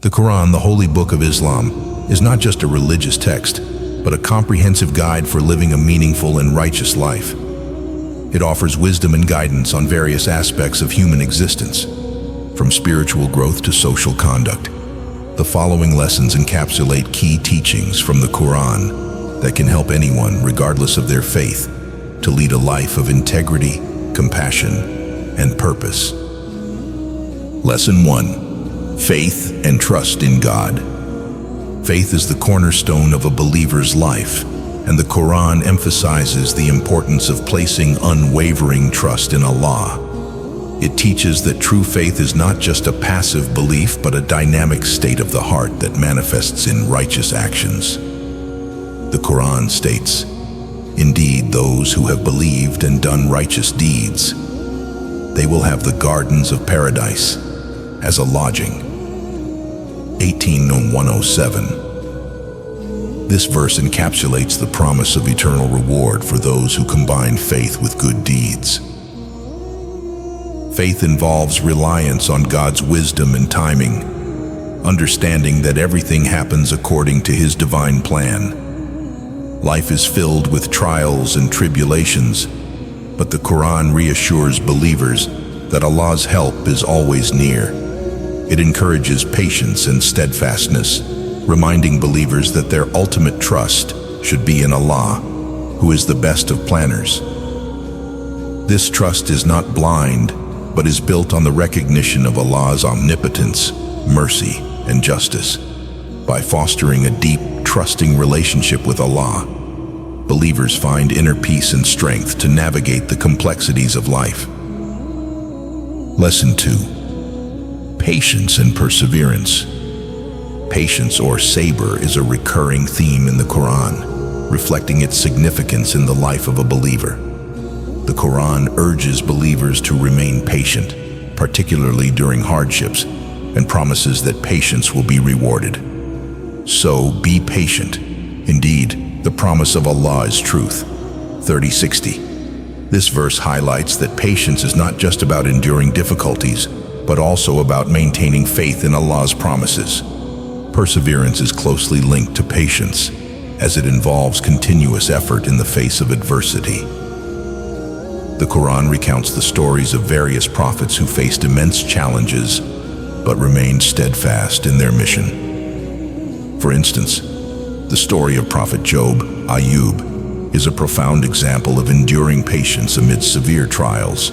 The Quran, the holy book of Islam, is not just a religious text, but a comprehensive guide for living a meaningful and righteous life. It offers wisdom and guidance on various aspects of human existence, from spiritual growth to social conduct. The following lessons encapsulate key teachings from the Quran that can help anyone, regardless of their faith, to lead a life of integrity, compassion, and purpose. Lesson 1. Faith and trust in God. Faith is the cornerstone of a believer's life, and the Quran emphasizes the importance of placing unwavering trust in Allah. It teaches that true faith is not just a passive belief, but a dynamic state of the heart that manifests in righteous actions. The Quran states, "Indeed, those who have believed and done righteous deeds, they will have the gardens of paradise as a lodging." 18:107. This verse encapsulates the promise of eternal reward for those who combine faith with good deeds. Faith involves reliance on God's wisdom and timing, understanding that everything happens according to His divine plan. Life is filled with trials and tribulations, but the Quran reassures believers that Allah's help is always near. It encourages patience and steadfastness, reminding believers that their ultimate trust should be in Allah, who is the best of planners. This trust is not blind, but is built on the recognition of Allah's omnipotence, mercy, and justice. By fostering a deep, trusting relationship with Allah, believers find inner peace and strength to navigate the complexities of life. Lesson 2. Patience and perseverance. Patience, or sabr, is a recurring theme in the Quran, reflecting its significance in the life of a believer. The Quran urges believers to remain patient, particularly during hardships, and promises that patience will be rewarded. So, be patient. Indeed, the promise of Allah is truth. 30:60. This verse highlights that patience is not just about enduring difficulties, but also about maintaining faith in Allah's promises. Perseverance is closely linked to patience, as it involves continuous effort in the face of adversity. The Quran recounts the stories of various prophets who faced immense challenges, but remained steadfast in their mission. For instance, the story of Prophet Job, Ayub, is a profound example of enduring patience amidst severe trials.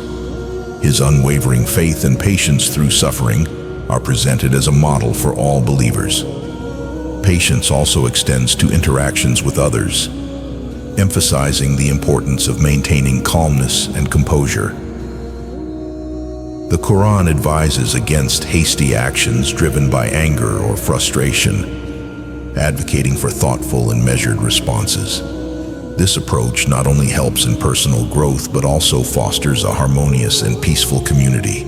His unwavering faith and patience through suffering are presented as a model for all believers. Patience also extends to interactions with others, emphasizing the importance of maintaining calmness and composure. The Quran advises against hasty actions driven by anger or frustration, advocating for thoughtful and measured responses. This approach not only helps in personal growth, but also fosters a harmonious and peaceful community.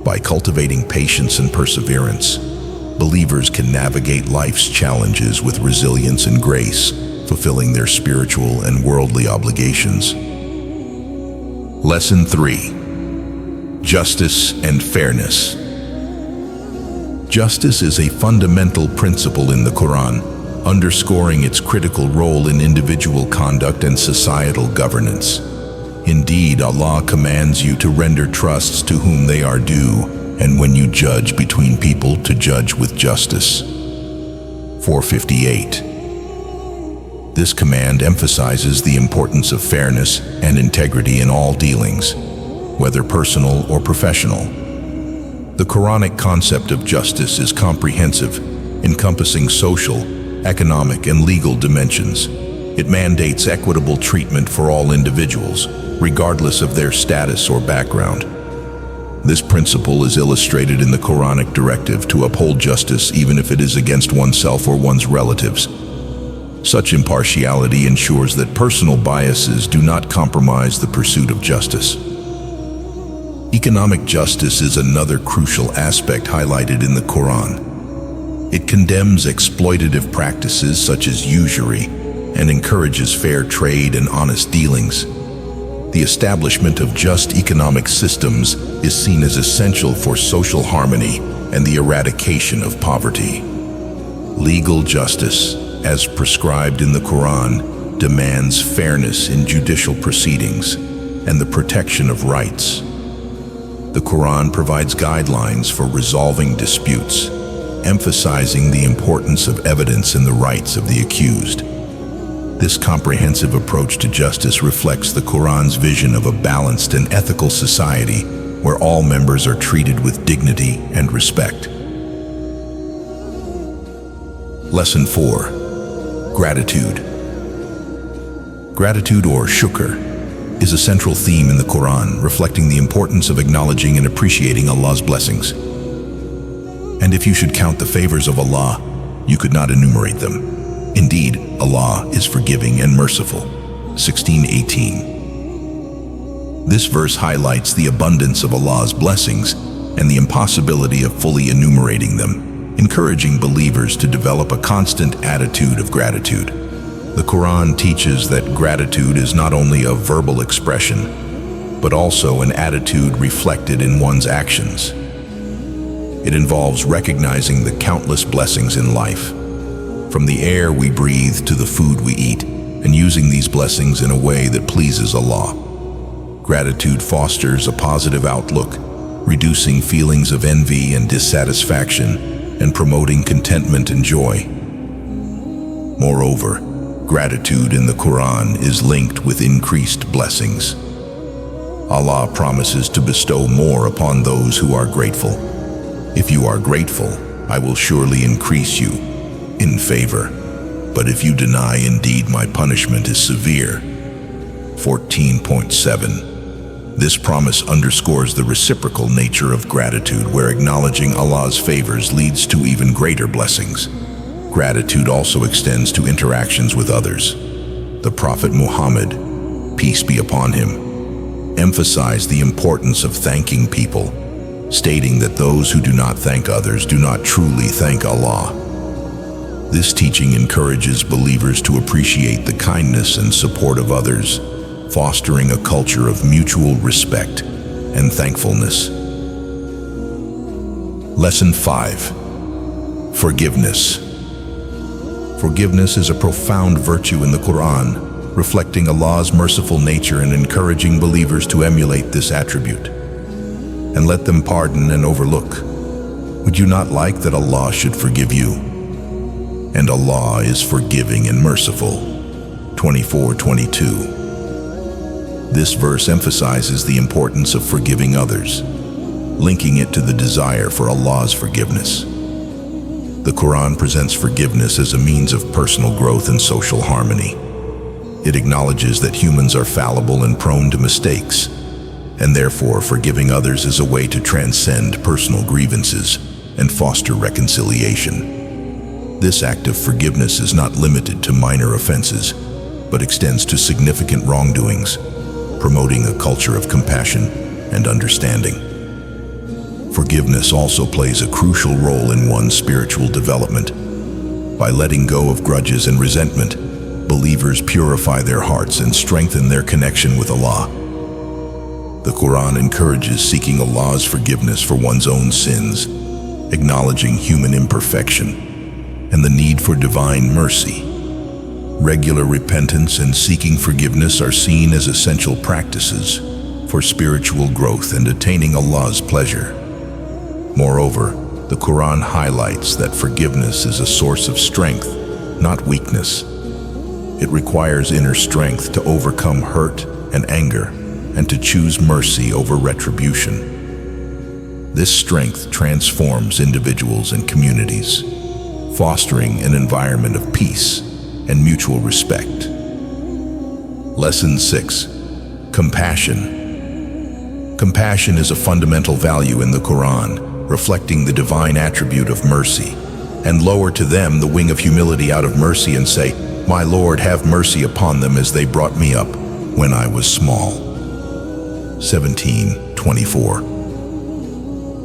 By cultivating patience and perseverance, believers can navigate life's challenges with resilience and grace, fulfilling their spiritual and worldly obligations. Lesson 3. Justice and fairness. Justice is a fundamental principle in the Quran, underscoring its critical role in individual conduct and societal governance. Indeed, Allah commands you to render trusts to whom they are due, and when you judge between people, to judge with justice. 458. This command emphasizes the importance of fairness and integrity in all dealings, whether personal or professional. The Quranic concept of justice is comprehensive, encompassing social, economic, and legal dimensions. It mandates equitable treatment for all individuals, regardless of their status or background. This principle is illustrated in the Quranic directive to uphold justice even if it is against oneself or one's relatives. Such impartiality ensures that personal biases do not compromise the pursuit of justice. Economic justice is another crucial aspect highlighted in the Quran. It condemns exploitative practices such as usury and encourages fair trade and honest dealings. The establishment of just economic systems is seen as essential for social harmony and the eradication of poverty. Legal justice, as prescribed in the Quran, demands fairness in judicial proceedings and the protection of rights. The Quran provides guidelines for resolving disputes, emphasizing the importance of evidence and the rights of the accused. This comprehensive approach to justice reflects the Quran's vision of a balanced and ethical society where all members are treated with dignity and respect. Lesson 4. Gratitude. Gratitude, or shukr, is a central theme in the Quran, reflecting the importance of acknowledging and appreciating Allah's blessings. And if you should count the favors of Allah, you could not enumerate them. Indeed, Allah is forgiving and merciful. 16:18. This verse highlights the abundance of Allah's blessings and the impossibility of fully enumerating them, encouraging believers to develop a constant attitude of gratitude. The Quran teaches that gratitude is not only a verbal expression, but also an attitude reflected in one's actions. It involves recognizing the countless blessings in life, from the air we breathe to the food we eat, and using these blessings in a way that pleases Allah. Gratitude fosters a positive outlook, reducing feelings of envy and dissatisfaction, and promoting contentment and joy. Moreover, gratitude in the Quran is linked with increased blessings. Allah promises to bestow more upon those who are grateful. If you are grateful, I will surely increase you in favor. But if you deny, indeed my punishment is severe. 14.7. This promise underscores the reciprocal nature of gratitude, where acknowledging Allah's favors leads to even greater blessings. Gratitude also extends to interactions with others. The Prophet Muhammad, peace be upon him, emphasized the importance of thanking people, stating that those who do not thank others do not truly thank Allah. This teaching encourages believers to appreciate the kindness and support of others, fostering a culture of mutual respect and thankfulness. Lesson 5. Forgiveness. Forgiveness is a profound virtue in the Quran, reflecting Allah's merciful nature and encouraging believers to emulate this attribute and let them pardon and overlook. Would you not like that Allah should forgive you? And Allah is forgiving and merciful. 24:22. This verse emphasizes the importance of forgiving others, linking it to the desire for Allah's forgiveness. The Quran presents forgiveness as a means of personal growth and social harmony. It acknowledges that humans are fallible and prone to mistakes, and therefore forgiving others is a way to transcend personal grievances and foster reconciliation. This act of forgiveness is not limited to minor offenses, but extends to significant wrongdoings, promoting a culture of compassion and understanding. Forgiveness also plays a crucial role in one's spiritual development. By letting go of grudges and resentment, believers purify their hearts and strengthen their connection with Allah. The Quran encourages seeking Allah's forgiveness for one's own sins, acknowledging human imperfection and the need for divine mercy. Regular repentance and seeking forgiveness are seen as essential practices for spiritual growth and attaining Allah's pleasure. Moreover, the Quran highlights that forgiveness is a source of strength, not weakness. It requires inner strength to overcome hurt and anger and to choose mercy over retribution. This strength transforms individuals and communities, fostering an environment of peace and mutual respect. Lesson 6. Compassion. Compassion is a fundamental value in the Quran, reflecting the divine attribute of mercy. And lower to them the wing of humility out of mercy and say, "My Lord, have mercy upon them as they brought me up when I was small." 17:24.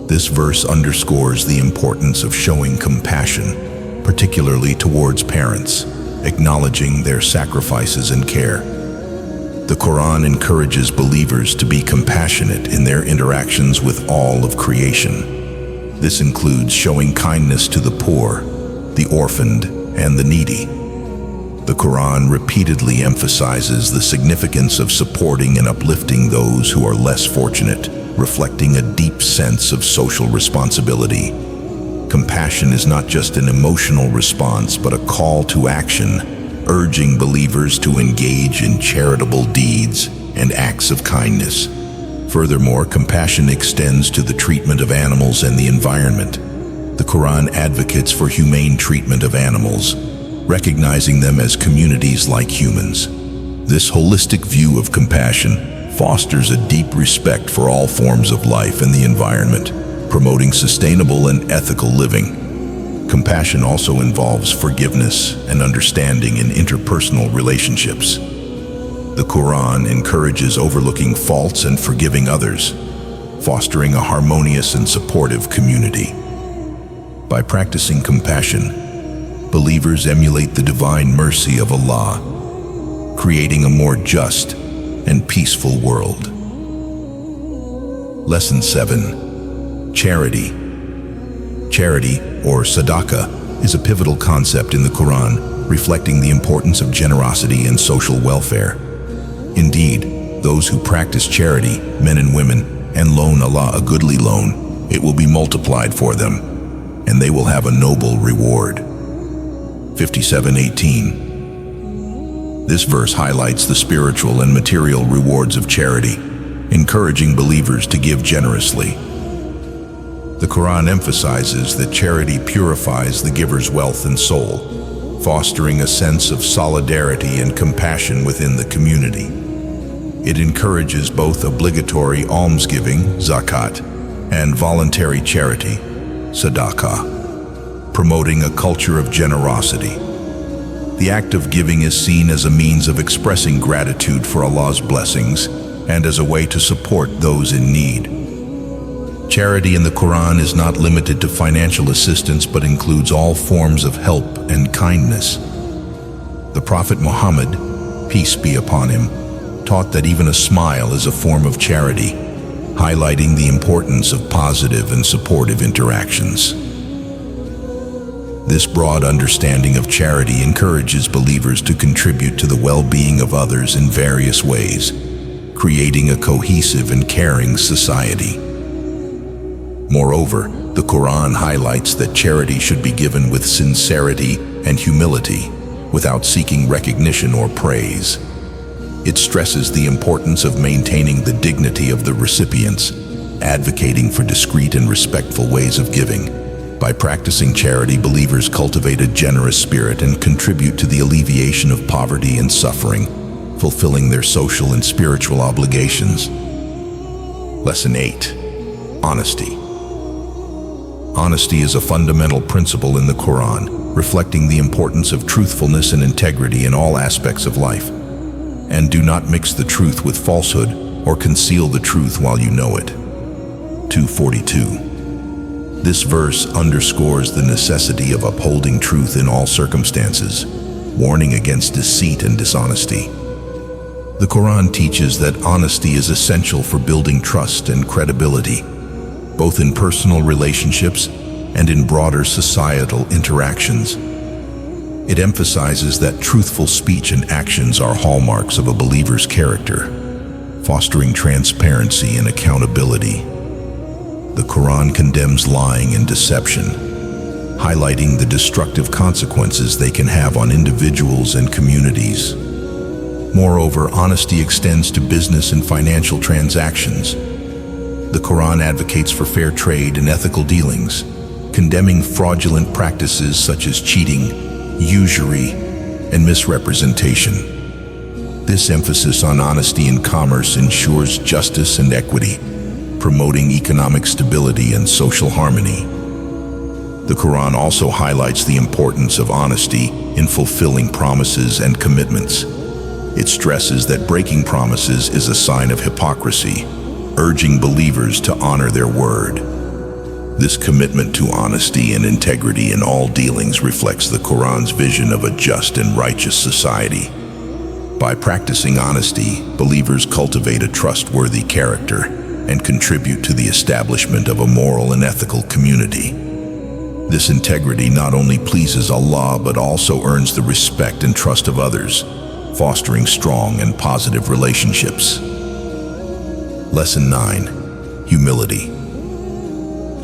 This verse underscores the importance of showing compassion, particularly towards parents, acknowledging their sacrifices and care. The Quran encourages believers to be compassionate in their interactions with all of creation. This includes showing kindness to the poor, the orphaned, and the needy. The Quran repeatedly emphasizes the significance of supporting and uplifting those who are less fortunate, reflecting a deep sense of social responsibility. Compassion is not just an emotional response, but a call to action, urging believers to engage in charitable deeds and acts of kindness. Furthermore, compassion extends to the treatment of animals and the environment. The Quran advocates for humane treatment of animals, recognizing them as communities like humans. This holistic view of compassion fosters a deep respect for all forms of life and the environment, promoting sustainable and ethical living. Compassion also involves forgiveness and understanding in interpersonal relationships. The Quran encourages overlooking faults and forgiving others, fostering a harmonious and supportive community. By practicing compassion, believers emulate the divine mercy of Allah, creating a more just and peaceful world. Lesson 7. Charity. Charity, or sadaqah, is a pivotal concept in the Quran, reflecting the importance of generosity and social welfare. Indeed, those who practice charity, men and women, and loan Allah a goodly loan, it will be multiplied for them, and they will have a noble reward. 57:18. This verse highlights the spiritual and material rewards of charity, encouraging believers to give generously. The Quran emphasizes that charity purifies the giver's wealth and soul, fostering a sense of solidarity and compassion within the community. It encourages both obligatory almsgiving, zakat, and voluntary charity, sadaqah, promoting a culture of generosity. The act of giving is seen as a means of expressing gratitude for Allah's blessings and as a way to support those in need. Charity in the Quran is not limited to financial assistance but includes all forms of help and kindness. The Prophet Muhammad, peace be upon him, taught that even a smile is a form of charity, highlighting the importance of positive and supportive interactions. This broad understanding of charity encourages believers to contribute to the well-being of others in various ways, creating a cohesive and caring society. Moreover, the Quran highlights that charity should be given with sincerity and humility, without seeking recognition or praise. It stresses the importance of maintaining the dignity of the recipients, advocating for discreet and respectful ways of giving. By practicing charity, believers cultivate a generous spirit and contribute to the alleviation of poverty and suffering, fulfilling their social and spiritual obligations. Lesson 8. Honesty. Honesty is a fundamental principle in the Quran, reflecting the importance of truthfulness and integrity in all aspects of life. And do not mix the truth with falsehood or conceal the truth while you know it. 2:42. This verse underscores the necessity of upholding truth in all circumstances, warning against deceit and dishonesty. The Quran teaches that honesty is essential for building trust and credibility, both in personal relationships and in broader societal interactions. It emphasizes that truthful speech and actions are hallmarks of a believer's character, fostering transparency and accountability. The Quran condemns lying and deception, highlighting the destructive consequences they can have on individuals and communities. Moreover, honesty extends to business and financial transactions. The Quran advocates for fair trade and ethical dealings, condemning fraudulent practices such as cheating, usury, and misrepresentation. This emphasis on honesty in commerce ensures justice and equity, promoting economic stability and social harmony. The Quran also highlights the importance of honesty in fulfilling promises and commitments. It stresses that breaking promises is a sign of hypocrisy, urging believers to honor their word. This commitment to honesty and integrity in all dealings reflects the Quran's vision of a just and righteous society. By practicing honesty, believers cultivate a trustworthy character, and contribute to the establishment of a moral and ethical community. This integrity not only pleases Allah but also earns the respect and trust of others, fostering strong and positive relationships. Lesson 9. Humility.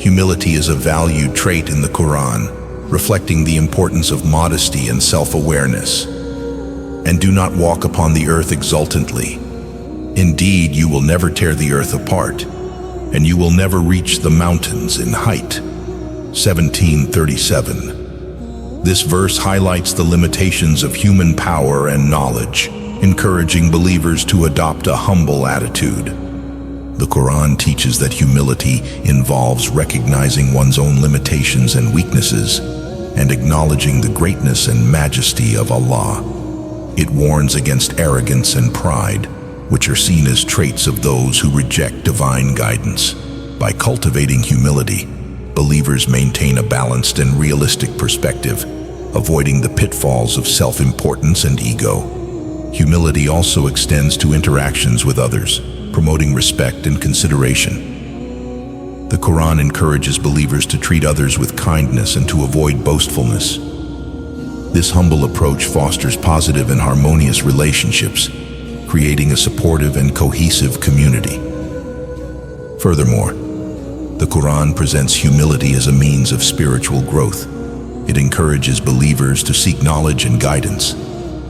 Humility is a valued trait in the Quran, reflecting the importance of modesty and self-awareness. And do not walk upon the earth exultantly. Indeed, you will never tear the earth apart, and you will never reach the mountains in height. 1737. This verse highlights the limitations of human power and knowledge, encouraging believers to adopt a humble attitude. The Quran teaches that humility involves recognizing one's own limitations and weaknesses and acknowledging the greatness and majesty of Allah. It warns against arrogance and pride, which are seen as traits of those who reject divine guidance. By cultivating humility, believers maintain a balanced and realistic perspective, avoiding the pitfalls of self-importance and ego. Humility also extends to interactions with others, promoting respect and consideration. The Quran encourages believers to treat others with kindness and to avoid boastfulness. This humble approach fosters positive and harmonious relationships, creating a supportive and cohesive community. Furthermore, the Quran presents humility as a means of spiritual growth. It encourages believers to seek knowledge and guidance,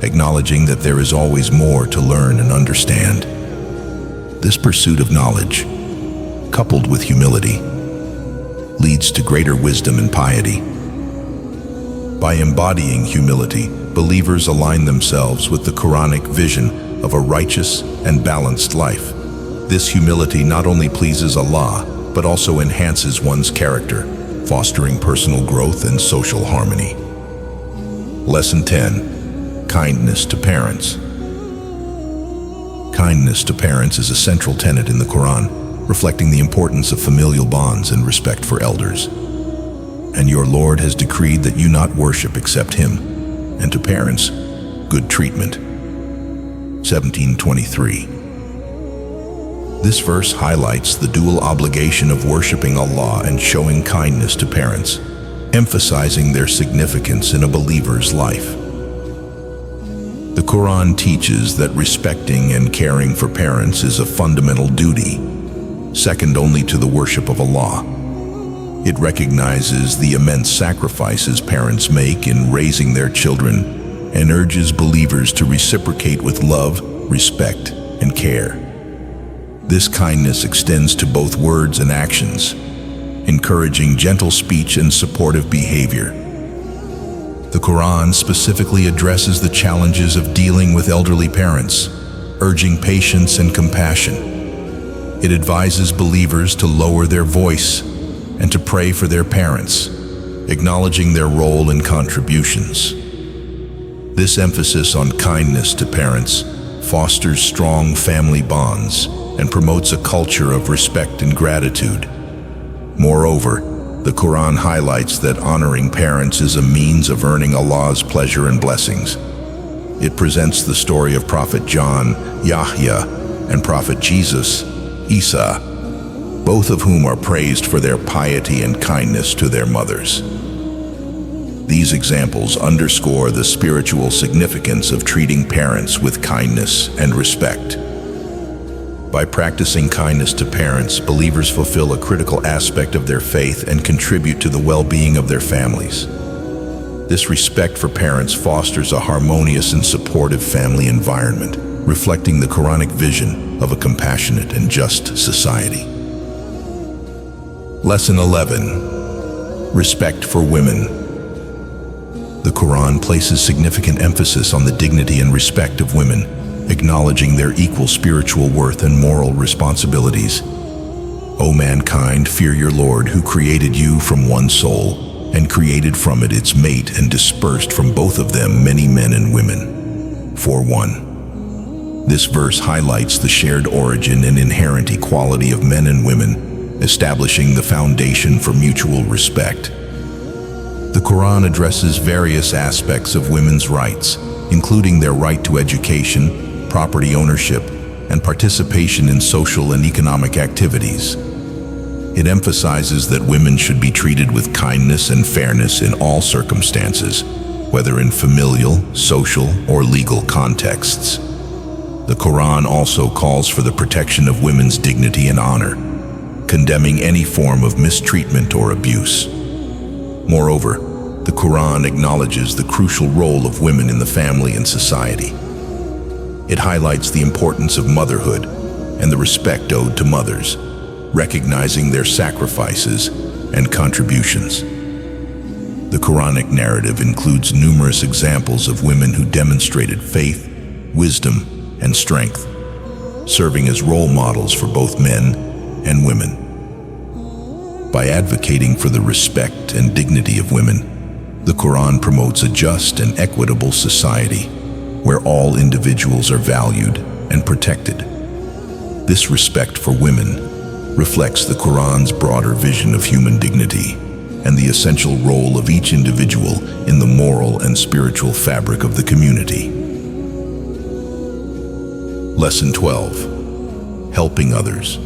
acknowledging that there is always more to learn and understand. This pursuit of knowledge, coupled with humility, leads to greater wisdom and piety. By embodying humility, believers align themselves with the Quranic vision of a righteous and balanced life. This humility not only pleases Allah, but also enhances one's character, fostering personal growth and social harmony. Lesson 10. Kindness to parents. Kindness to parents is a central tenet in the Quran, reflecting the importance of familial bonds and respect for elders. And your Lord has decreed that you not worship except Him, and to parents, good treatment. 1723. This verse highlights the dual obligation of worshiping Allah and showing kindness to parents, emphasizing their significance in a believer's life. The Quran teaches that respecting and caring for parents is a fundamental duty, second only to the worship of Allah. It recognizes the immense sacrifices parents make in raising their children and urges believers to reciprocate with love, respect, and care. This kindness extends to both words and actions, encouraging gentle speech and supportive behavior. The Quran specifically addresses the challenges of dealing with elderly parents, urging patience and compassion. It advises believers to lower their voice and to pray for their parents, acknowledging their role and contributions. This emphasis on kindness to parents fosters strong family bonds and promotes a culture of respect and gratitude. Moreover, the Quran highlights that honoring parents is a means of earning Allah's pleasure and blessings. It presents the story of Prophet John, Yahya, and Prophet Jesus, Isa, both of whom are praised for their piety and kindness to their mothers. These examples underscore the spiritual significance of treating parents with kindness and respect. By practicing kindness to parents, believers fulfill a critical aspect of their faith and contribute to the well-being of their families. This respect for parents fosters a harmonious and supportive family environment, reflecting the Quranic vision of a compassionate and just society. Lesson 11. Respect for women. The Quran places significant emphasis on the dignity and respect of women, acknowledging their equal spiritual worth and moral responsibilities. O mankind, fear your Lord, who created you from one soul, and created from it its mate, and dispersed from both of them many men and women. 4:1. This verse highlights the shared origin and inherent equality of men and women, establishing the foundation for mutual respect. The Quran addresses various aspects of women's rights, including their right to education, property ownership, and participation in social and economic activities. It emphasizes that women should be treated with kindness and fairness in all circumstances, whether in familial, social, or legal contexts. The Quran also calls for the protection of women's dignity and honor, condemning any form of mistreatment or abuse. Moreover, the Quran acknowledges the crucial role of women in the family and society. It highlights the importance of motherhood and the respect owed to mothers, recognizing their sacrifices and contributions. The Quranic narrative includes numerous examples of women who demonstrated faith, wisdom, and strength, serving as role models for both men and women. By advocating for the respect and dignity of women, the Quran promotes a just and equitable society where all individuals are valued and protected. This respect for women reflects the Quran's broader vision of human dignity and the essential role of each individual in the moral and spiritual fabric of the community. Lesson 12. Helping others.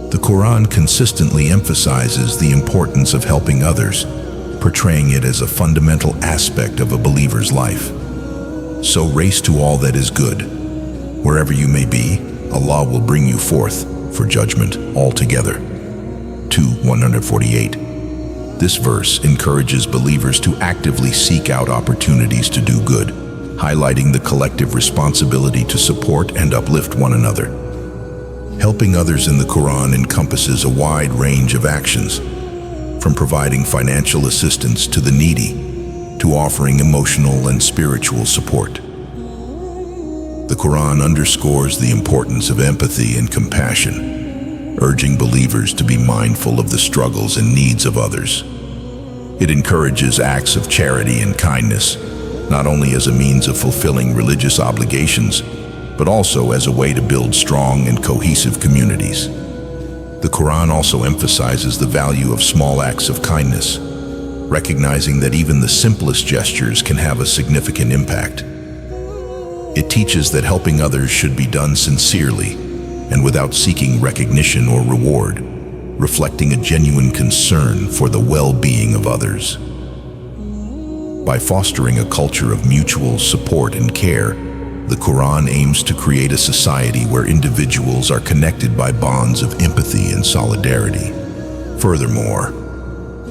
The Quran consistently emphasizes the importance of helping others, portraying it as a fundamental aspect of a believer's life. So race to all that is good. Wherever you may be, Allah will bring you forth for judgment altogether. 2:148. This verse encourages believers to actively seek out opportunities to do good, highlighting the collective responsibility to support and uplift one another. Helping others in the Quran encompasses a wide range of actions, from providing financial assistance to the needy, to offering emotional and spiritual support. The Quran underscores the importance of empathy and compassion, urging believers to be mindful of the struggles and needs of others. It encourages acts of charity and kindness, not only as a means of fulfilling religious obligations, but also as a way to build strong and cohesive communities. The Quran also emphasizes the value of small acts of kindness, recognizing that even the simplest gestures can have a significant impact. It teaches that helping others should be done sincerely and without seeking recognition or reward, reflecting a genuine concern for the well-being of others. By fostering a culture of mutual support and care, the Quran aims to create a society where individuals are connected by bonds of empathy and solidarity. Furthermore,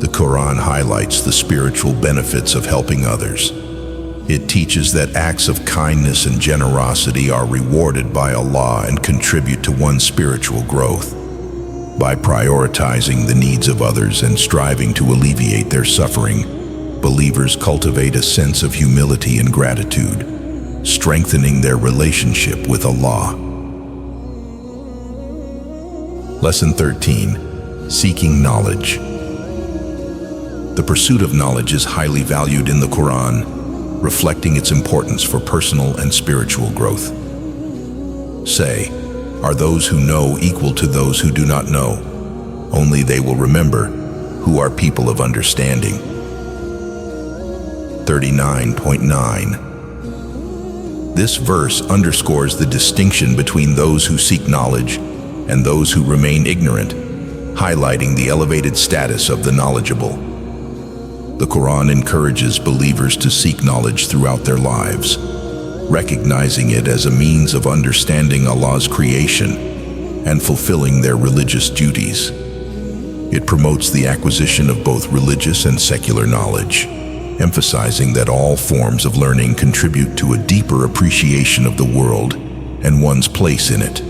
the Quran highlights the spiritual benefits of helping others. It teaches that acts of kindness and generosity are rewarded by Allah and contribute to one's spiritual growth. By prioritizing the needs of others and striving to alleviate their suffering, believers cultivate a sense of humility and gratitude, strengthening their relationship with Allah. Lesson 13. Seeking knowledge. The pursuit of knowledge is highly valued in the Quran, reflecting its importance for personal and spiritual growth. Say, are those who know equal to those who do not know? Only they will remember who are people of understanding. 39.9. This verse underscores the distinction between those who seek knowledge and those who remain ignorant, highlighting the elevated status of the knowledgeable. The Quran encourages believers to seek knowledge throughout their lives, recognizing it as a means of understanding Allah's creation and fulfilling their religious duties. It promotes the acquisition of both religious and secular knowledge, emphasizing that all forms of learning contribute to a deeper appreciation of the world and one's place in it.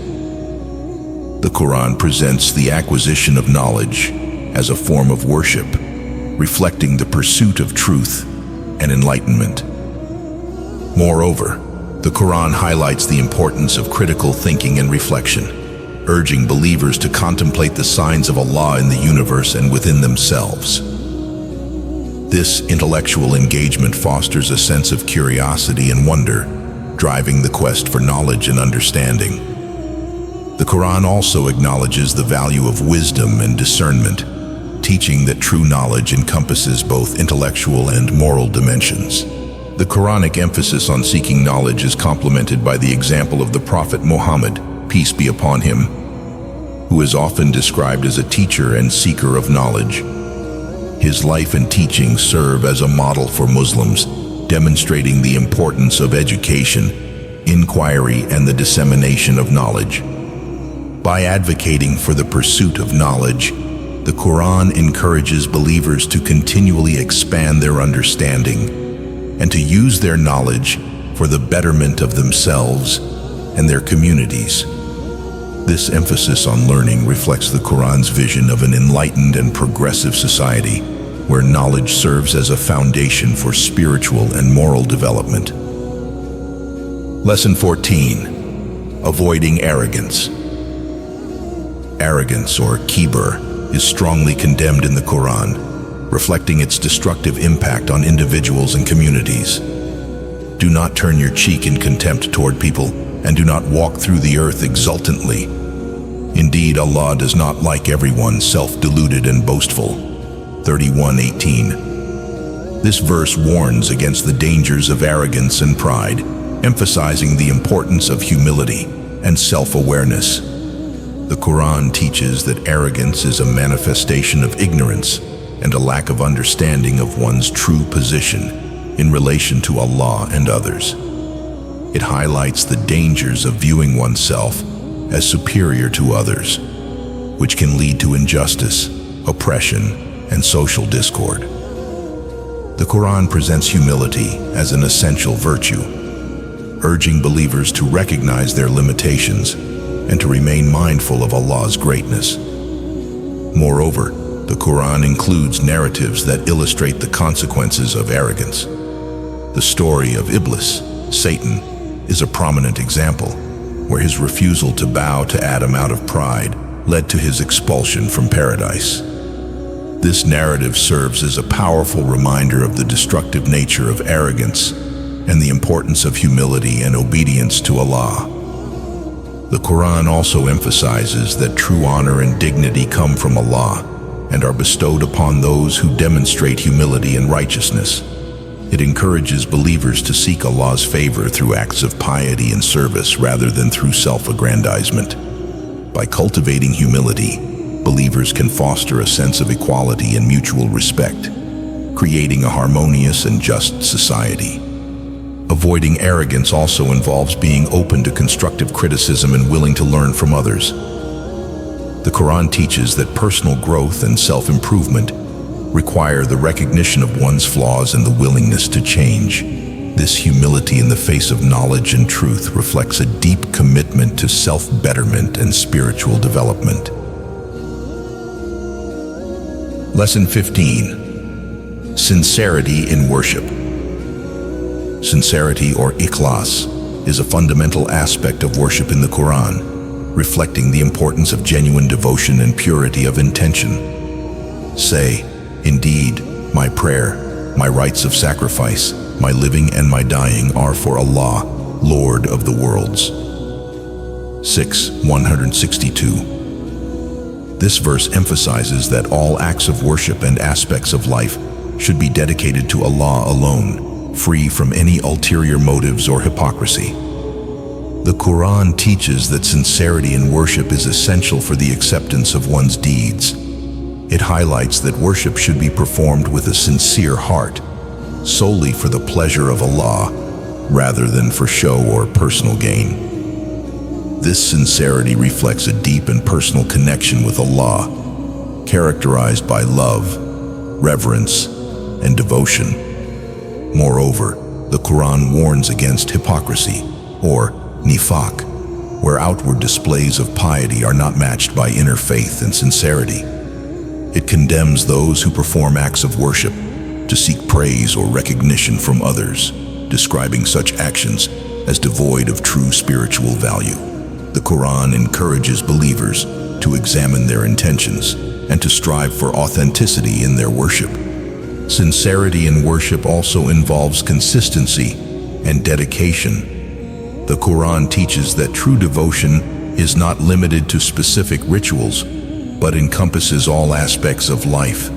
The Quran presents the acquisition of knowledge as a form of worship, reflecting the pursuit of truth and enlightenment. Moreover, the Quran highlights the importance of critical thinking and reflection, urging believers to contemplate the signs of Allah in the universe and within themselves. This intellectual engagement fosters a sense of curiosity and wonder, driving the quest for knowledge and understanding. The Quran also acknowledges the value of wisdom and discernment, teaching that true knowledge encompasses both intellectual and moral dimensions. The Quranic emphasis on seeking knowledge is complemented by the example of the Prophet Muhammad, peace be upon him, who is often described as a teacher and seeker of knowledge. His life and teachings serve as a model for Muslims, demonstrating the importance of education, inquiry, and the dissemination of knowledge. By advocating for the pursuit of knowledge, the Quran encourages believers to continually expand their understanding and to use their knowledge for the betterment of themselves and their communities. This emphasis on learning reflects the Quran's vision of an enlightened and progressive society where knowledge serves as a foundation for spiritual and moral development. Lesson 14. Avoiding arrogance. Arrogance, or kibr, is strongly condemned in the Quran, reflecting its destructive impact on individuals and communities. Do not turn your cheek in contempt toward people, and do not walk through the earth exultantly. Indeed, Allah does not like everyone self-deluded and boastful. 31:18. This verse warns against the dangers of arrogance and pride, emphasizing the importance of humility and self-awareness. The Quran teaches that arrogance is a manifestation of ignorance and a lack of understanding of one's true position in relation to Allah and others. It highlights the dangers of viewing oneself as superior to others, which can lead to injustice, oppression, and social discord. The Quran presents humility as an essential virtue, urging believers to recognize their limitations and to remain mindful of Allah's greatness. Moreover, the Quran includes narratives that illustrate the consequences of arrogance. The story of Iblis, Satan, is a prominent example, where his refusal to bow to Adam out of pride led to his expulsion from paradise. This narrative serves as a powerful reminder of the destructive nature of arrogance and the importance of humility and obedience to Allah. The Quran also emphasizes that true honor and dignity come from Allah and are bestowed upon those who demonstrate humility and righteousness. It encourages believers to seek Allah's favor through acts of piety and service rather than through self-aggrandizement. By cultivating humility, believers can foster a sense of equality and mutual respect, creating a harmonious and just society. Avoiding arrogance also involves being open to constructive criticism and willing to learn from others. The Quran teaches that personal growth and self-improvement require the recognition of one's flaws and the willingness to change. This humility in the face of knowledge and truth reflects a deep commitment to self-betterment and spiritual development. Lesson 15. Sincerity in worship. Sincerity, or ikhlas, is a fundamental aspect of worship in the Quran, reflecting the importance of genuine devotion and purity of intention. Say, "Indeed, my prayer, my rites of sacrifice, my living and my dying are for Allah, Lord of the worlds." 6:162. This verse emphasizes that all acts of worship and aspects of life should be dedicated to Allah alone, free from any ulterior motives or hypocrisy. The Quran teaches that sincerity in worship is essential for the acceptance of one's deeds. It highlights that worship should be performed with a sincere heart, solely for the pleasure of Allah, rather than for show or personal gain. This sincerity reflects a deep and personal connection with Allah, characterized by love, reverence, and devotion. Moreover, the Quran warns against hypocrisy, or nifaq, where outward displays of piety are not matched by inner faith and sincerity. It condemns those who perform acts of worship to seek praise or recognition from others, describing such actions as devoid of true spiritual value. The Quran encourages believers to examine their intentions and to strive for authenticity in their worship. Sincerity in worship also involves consistency and dedication. The Quran teaches that true devotion is not limited to specific rituals, but encompasses all aspects of life.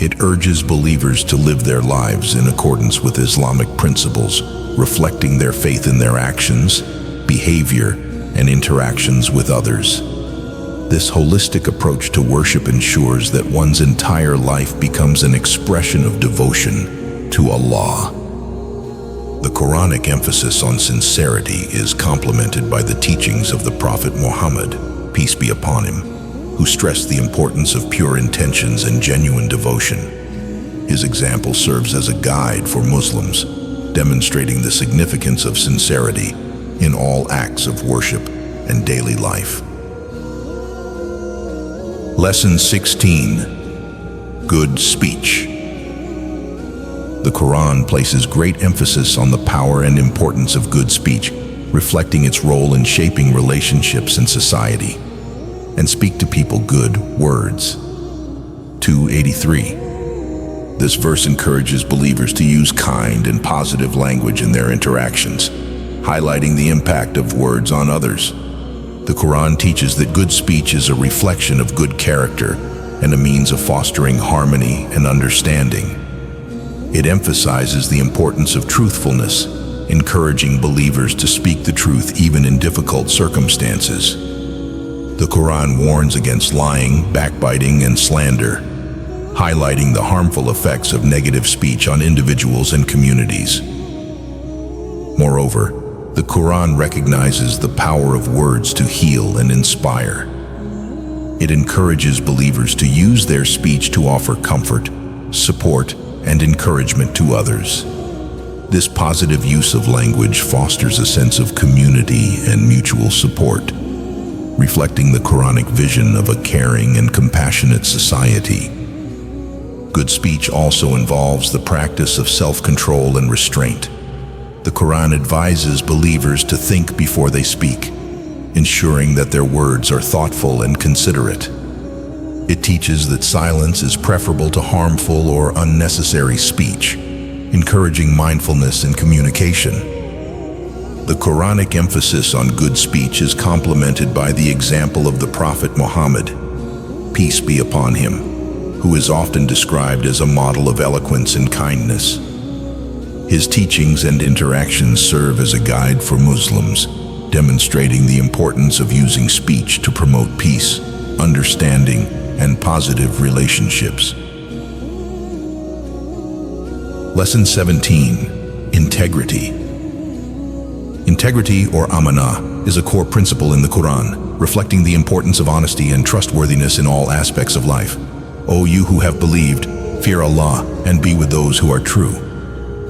It urges believers to live their lives in accordance with Islamic principles, reflecting their faith in their actions, behavior, and interactions with others. This holistic approach to worship ensures that one's entire life becomes an expression of devotion to Allah. The Quranic emphasis on sincerity is complemented by the teachings of the Prophet Muhammad, peace be upon him, who stressed the importance of pure intentions and genuine devotion. His example serves as a guide for Muslims, demonstrating the significance of sincerity in all acts of worship and daily life. Lesson 16. Good speech. The Quran places great emphasis on the power and importance of good speech, reflecting its role in shaping relationships in society. And speak to people good words. 283. This verse encourages believers to use kind and positive language in their interactions, highlighting the impact of words on others. The Quran teaches that good speech is a reflection of good character and a means of fostering harmony and understanding. It emphasizes the importance of truthfulness, encouraging believers to speak the truth even in difficult circumstances. The Quran warns against lying, backbiting, and slander, highlighting the harmful effects of negative speech on individuals and communities. Moreover, the Quran recognizes the power of words to heal and inspire. It encourages believers to use their speech to offer comfort, support, and encouragement to others. This positive use of language fosters a sense of community and mutual support, reflecting the Quranic vision of a caring and compassionate society. Good speech also involves the practice of self-control and restraint. The Quran advises believers to think before they speak, ensuring that their words are thoughtful and considerate. It teaches that silence is preferable to harmful or unnecessary speech, encouraging mindfulness in communication. The Quranic emphasis on good speech is complemented by the example of the Prophet Muhammad, peace be upon him, who is often described as a model of eloquence and kindness. His teachings and interactions serve as a guide for Muslims, demonstrating the importance of using speech to promote peace, understanding, and positive relationships. Lesson 17. Integrity. Integrity, or amanah, is a core principle in the Quran, reflecting the importance of honesty and trustworthiness in all aspects of life. O you who have believed, fear Allah and be with those who are true.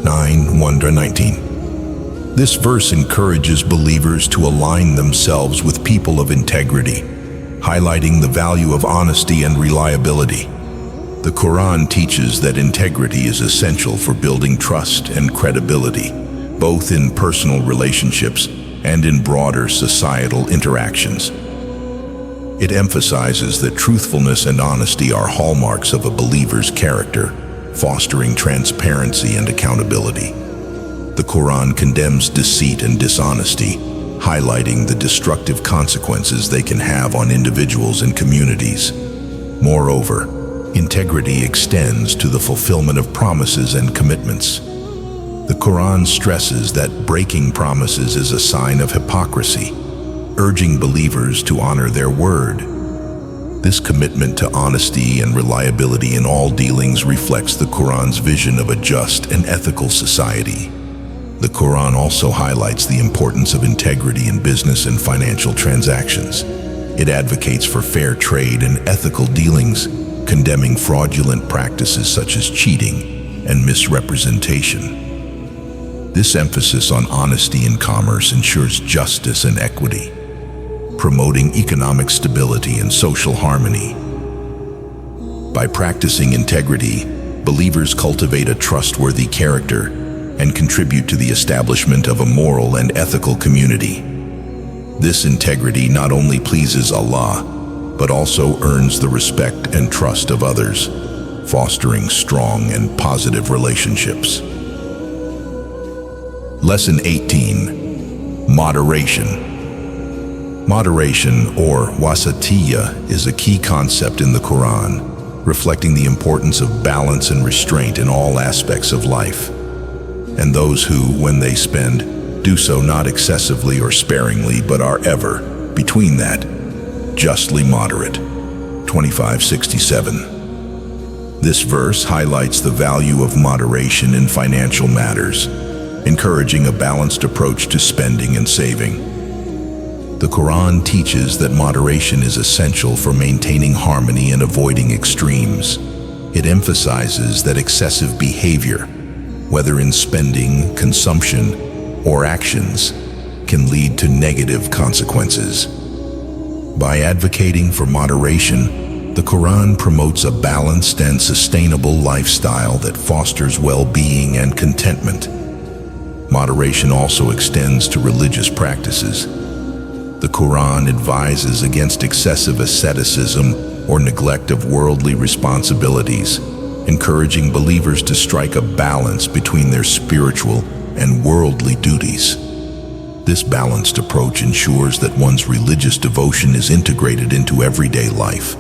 9:1-19. This verse encourages believers to align themselves with people of integrity, highlighting the value of honesty and reliability. The Quran teaches that integrity is essential for building trust and credibility, both in personal relationships and in broader societal interactions. It emphasizes that truthfulness and honesty are hallmarks of a believer's character, fostering transparency and accountability. The Quran condemns deceit and dishonesty, highlighting the destructive consequences they can have on individuals and communities. Moreover, integrity extends to the fulfillment of promises and commitments. The Quran stresses that breaking promises is a sign of hypocrisy, urging believers to honor their word. This commitment to honesty and reliability in all dealings reflects the Quran's vision of a just and ethical society. The Quran also highlights the importance of integrity in business and financial transactions. It advocates for fair trade and ethical dealings, condemning fraudulent practices such as cheating and misrepresentation. This emphasis on honesty in commerce ensures justice and equity, promoting economic stability and social harmony. By practicing integrity, believers cultivate a trustworthy character and contribute to the establishment of a moral and ethical community. This integrity not only pleases Allah, but also earns the respect and trust of others, fostering strong and positive relationships. Lesson 18. Moderation. Moderation, or wasatiyya, is a key concept in the Quran, reflecting the importance of balance and restraint in all aspects of life. And those who, when they spend, do so not excessively or sparingly, but are ever, between that, justly moderate. 2567. This verse highlights the value of moderation in financial matters, encouraging a balanced approach to spending and saving. The Quran teaches that moderation is essential for maintaining harmony and avoiding extremes. It emphasizes that excessive behavior, whether in spending, consumption, or actions, can lead to negative consequences. By advocating for moderation, the Quran promotes a balanced and sustainable lifestyle that fosters well-being and contentment. Moderation also extends to religious practices. The Quran advises against excessive asceticism or neglect of worldly responsibilities, encouraging believers to strike a balance between their spiritual and worldly duties. This balanced approach ensures that one's religious devotion is integrated into everyday life,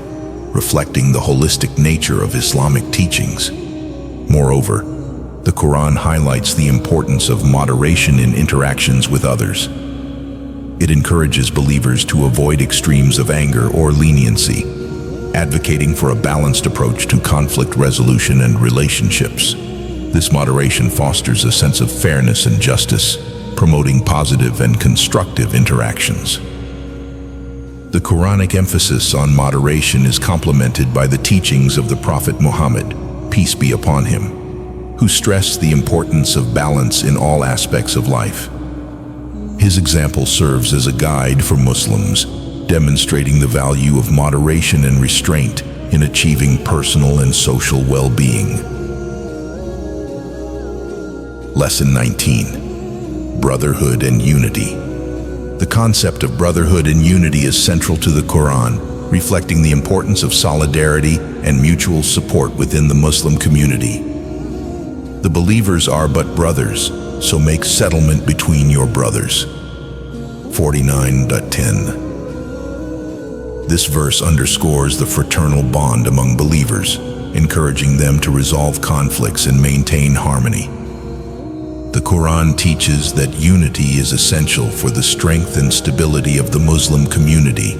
reflecting the holistic nature of Islamic teachings. Moreover, the Quran highlights the importance of moderation in interactions with others. It encourages believers to avoid extremes of anger or leniency, advocating for a balanced approach to conflict resolution and relationships. This moderation fosters a sense of fairness and justice, promoting positive and constructive interactions. The Quranic emphasis on moderation is complemented by the teachings of the Prophet Muhammad, peace be upon him, who stressed the importance of balance in all aspects of life. His example serves as a guide for Muslims, demonstrating the value of moderation and restraint in achieving personal and social well-being. Lesson 19. Brotherhood and Unity. The concept of brotherhood and unity is central to the Quran, reflecting the importance of solidarity and mutual support within the Muslim community. The believers are but brothers, so make settlement between your brothers. 49.10. This verse underscores the fraternal bond among believers, encouraging them to resolve conflicts and maintain harmony. The Quran teaches that unity is essential for the strength and stability of the Muslim community.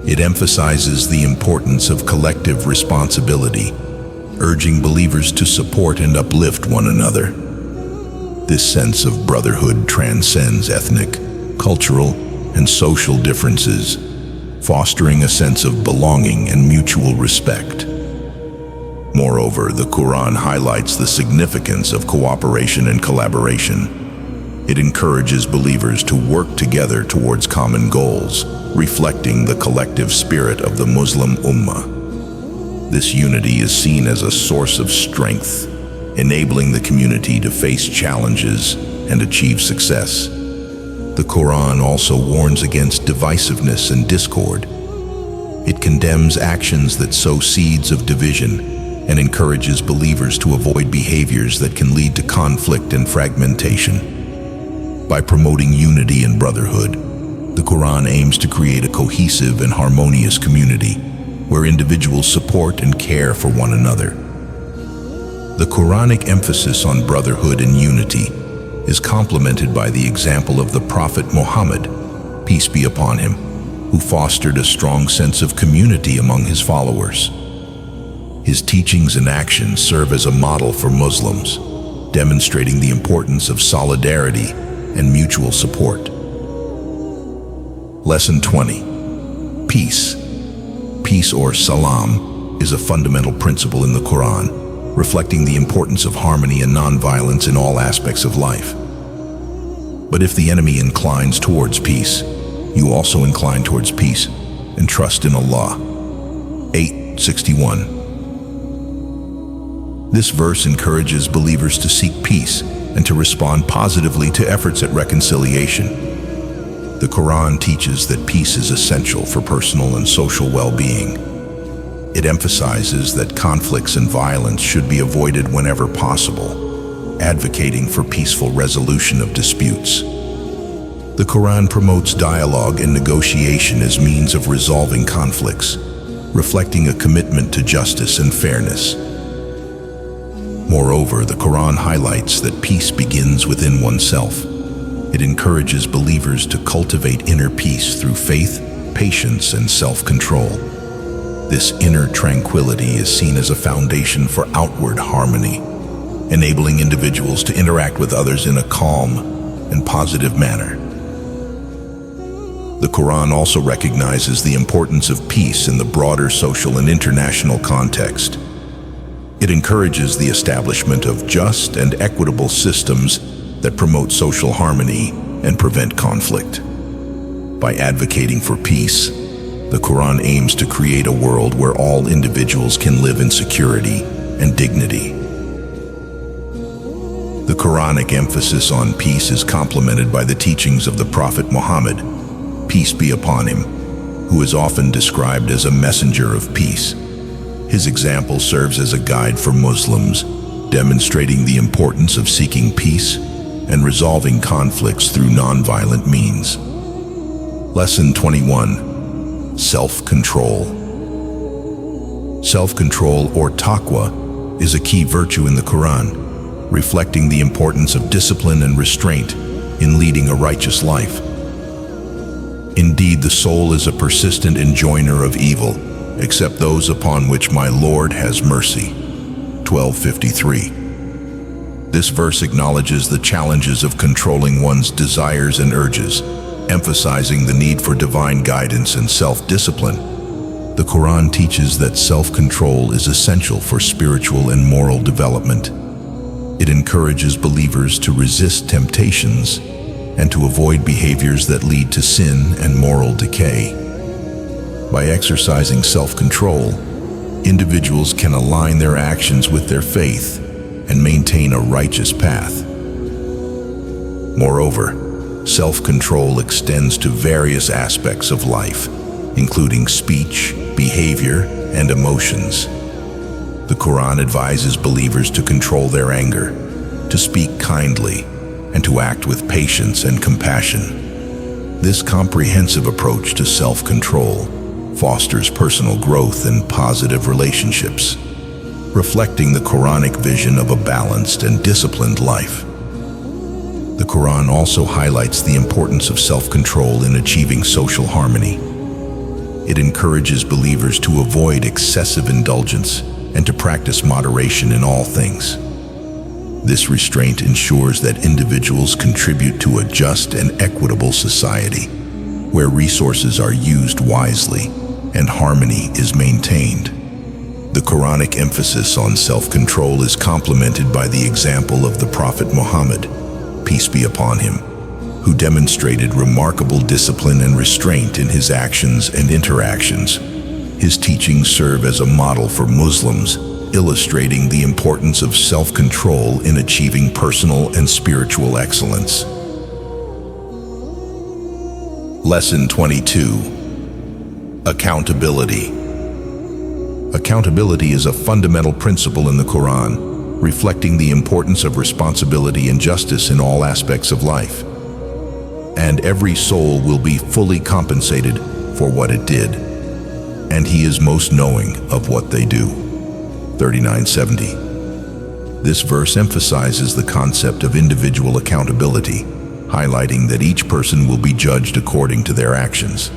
It emphasizes the importance of collective responsibility, urging believers to support and uplift one another. This sense of brotherhood transcends ethnic, cultural, and social differences, fostering a sense of belonging and mutual respect. Moreover, the Quran highlights the significance of cooperation and collaboration. It encourages believers to work together towards common goals, reflecting the collective spirit of the Muslim Ummah. This unity is seen as a source of strength, enabling the community to face challenges and achieve success. The Quran also warns against divisiveness and discord. It condemns actions that sow seeds of division and encourages believers to avoid behaviors that can lead to conflict and fragmentation. By promoting unity and brotherhood, the Quran aims to create a cohesive and harmonious community where individuals support and care for one another. The Quranic emphasis on brotherhood and unity is complemented by the example of the Prophet Muhammad, peace be upon him, who fostered a strong sense of community among his followers. His teachings and actions serve as a model for Muslims, demonstrating the importance of solidarity and mutual support. Lesson 20. Peace. Peace, or salam, is a fundamental principle in the Quran, reflecting the importance of harmony and nonviolence in all aspects of life. But if the enemy inclines towards peace, you also incline towards peace and trust in Allah. 8:61. This verse encourages believers to seek peace and to respond positively to efforts at reconciliation. The Quran teaches that peace is essential for personal and social well-being. It emphasizes that conflicts and violence should be avoided whenever possible, advocating for peaceful resolution of disputes. The Quran promotes dialogue and negotiation as means of resolving conflicts, reflecting a commitment to justice and fairness. Moreover, the Quran highlights that peace begins within oneself. It encourages believers to cultivate inner peace through faith, patience, and self-control. This inner tranquility is seen as a foundation for outward harmony, enabling individuals to interact with others in a calm and positive manner. The Quran also recognizes the importance of peace in the broader social and international context. It encourages the establishment of just and equitable systems that promote social harmony and prevent conflict. By advocating for peace, the Quran aims to create a world where all individuals can live in security and dignity. The Quranic emphasis on peace is complemented by the teachings of the Prophet Muhammad, peace be upon him, who is often described as a messenger of peace. His example serves as a guide for Muslims, demonstrating the importance of seeking peace and resolving conflicts through nonviolent means. Lesson 21. Self-control. Self-control, or taqwa, is a key virtue in the Quran, reflecting the importance of discipline and restraint in leading a righteous life. Indeed, the soul is a persistent enjoiner of evil, except those upon which my Lord has mercy. 12:53. This verse acknowledges the challenges of controlling one's desires and urges, emphasizing the need for divine guidance and self-discipline. The Quran teaches that self-control is essential for spiritual and moral development. It encourages believers to resist temptations and to avoid behaviors that lead to sin and moral decay. By exercising self-control, individuals can align their actions with their faith and maintain a righteous path. Moreover, self-control extends to various aspects of life, including speech, behavior, and emotions. The Quran advises believers to control their anger, to speak kindly, and to act with patience and compassion. This comprehensive approach to self-control fosters personal growth and positive relationships, reflecting the Quranic vision of a balanced and disciplined life. The Quran also highlights the importance of self-control in achieving social harmony. It encourages believers to avoid excessive indulgence and to practice moderation in all things. This restraint ensures that individuals contribute to a just and equitable society, where resources are used wisely and harmony is maintained. The Quranic emphasis on self-control is complemented by the example of the Prophet Muhammad, peace be upon him, who demonstrated remarkable discipline and restraint in his actions and interactions. His teachings serve as a model for Muslims, illustrating the importance of self-control in achieving personal and spiritual excellence. Lesson 22. Accountability. Accountability is a fundamental principle in the Quran, reflecting the importance of responsibility and justice in all aspects of life. And every soul will be fully compensated for what it did, and He is most knowing of what they do. 39:70. This verse emphasizes the concept of individual accountability, highlighting that each person will be judged according to their actions.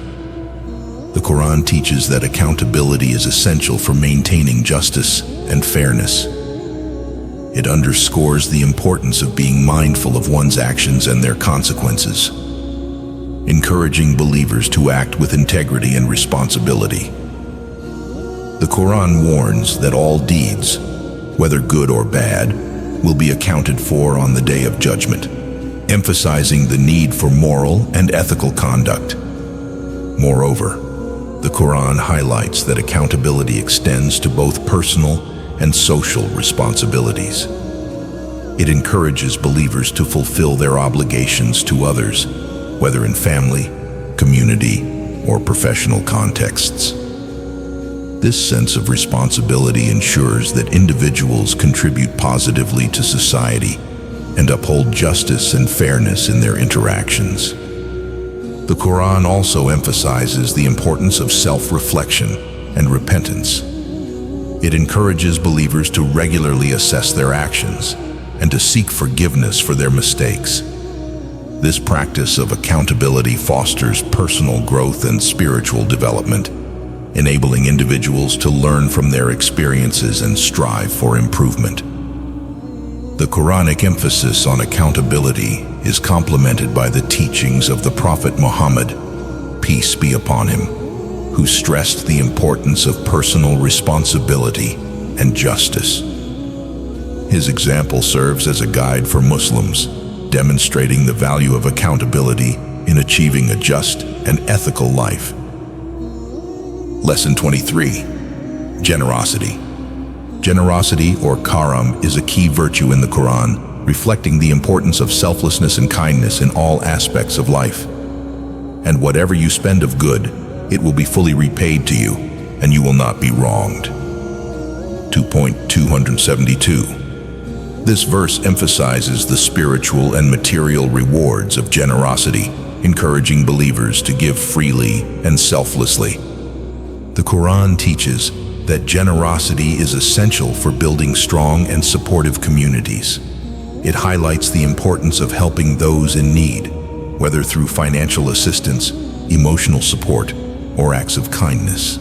The Quran teaches that accountability is essential for maintaining justice and fairness. It underscores the importance of being mindful of one's actions and their consequences, encouraging believers to act with integrity and responsibility. The Quran warns that all deeds, whether good or bad, will be accounted for on the day of judgment, emphasizing the need for moral and ethical conduct. Moreover, the Quran highlights that accountability extends to both personal and social responsibilities. It encourages believers to fulfill their obligations to others, whether in family, community, or professional contexts. This sense of responsibility ensures that individuals contribute positively to society and uphold justice and fairness in their interactions. The Quran also emphasizes the importance of self-reflection, and repentance. It encourages believers to regularly assess their actions and to seek forgiveness for their mistakes. This practice of accountability fosters personal growth and spiritual development, enabling individuals to learn from their experiences and strive for improvement. The Quranic emphasis on accountability is complemented by the teachings of the Prophet Muhammad, peace be upon him, who stressed the importance of personal responsibility and justice. His example serves as a guide for Muslims, demonstrating the value of accountability in achieving a just and ethical life. Lesson 23. Generosity. Generosity, or karam, is a key virtue in the Quran, reflecting the importance of selflessness and kindness in all aspects of life. And whatever you spend of good, it will be fully repaid to you, and you will not be wronged. 2.272. This verse emphasizes the spiritual and material rewards of generosity, encouraging believers to give freely and selflessly. The Quran teaches that generosity is essential for building strong and supportive communities. It highlights the importance of helping those in need, whether through financial assistance, emotional support, or acts of kindness.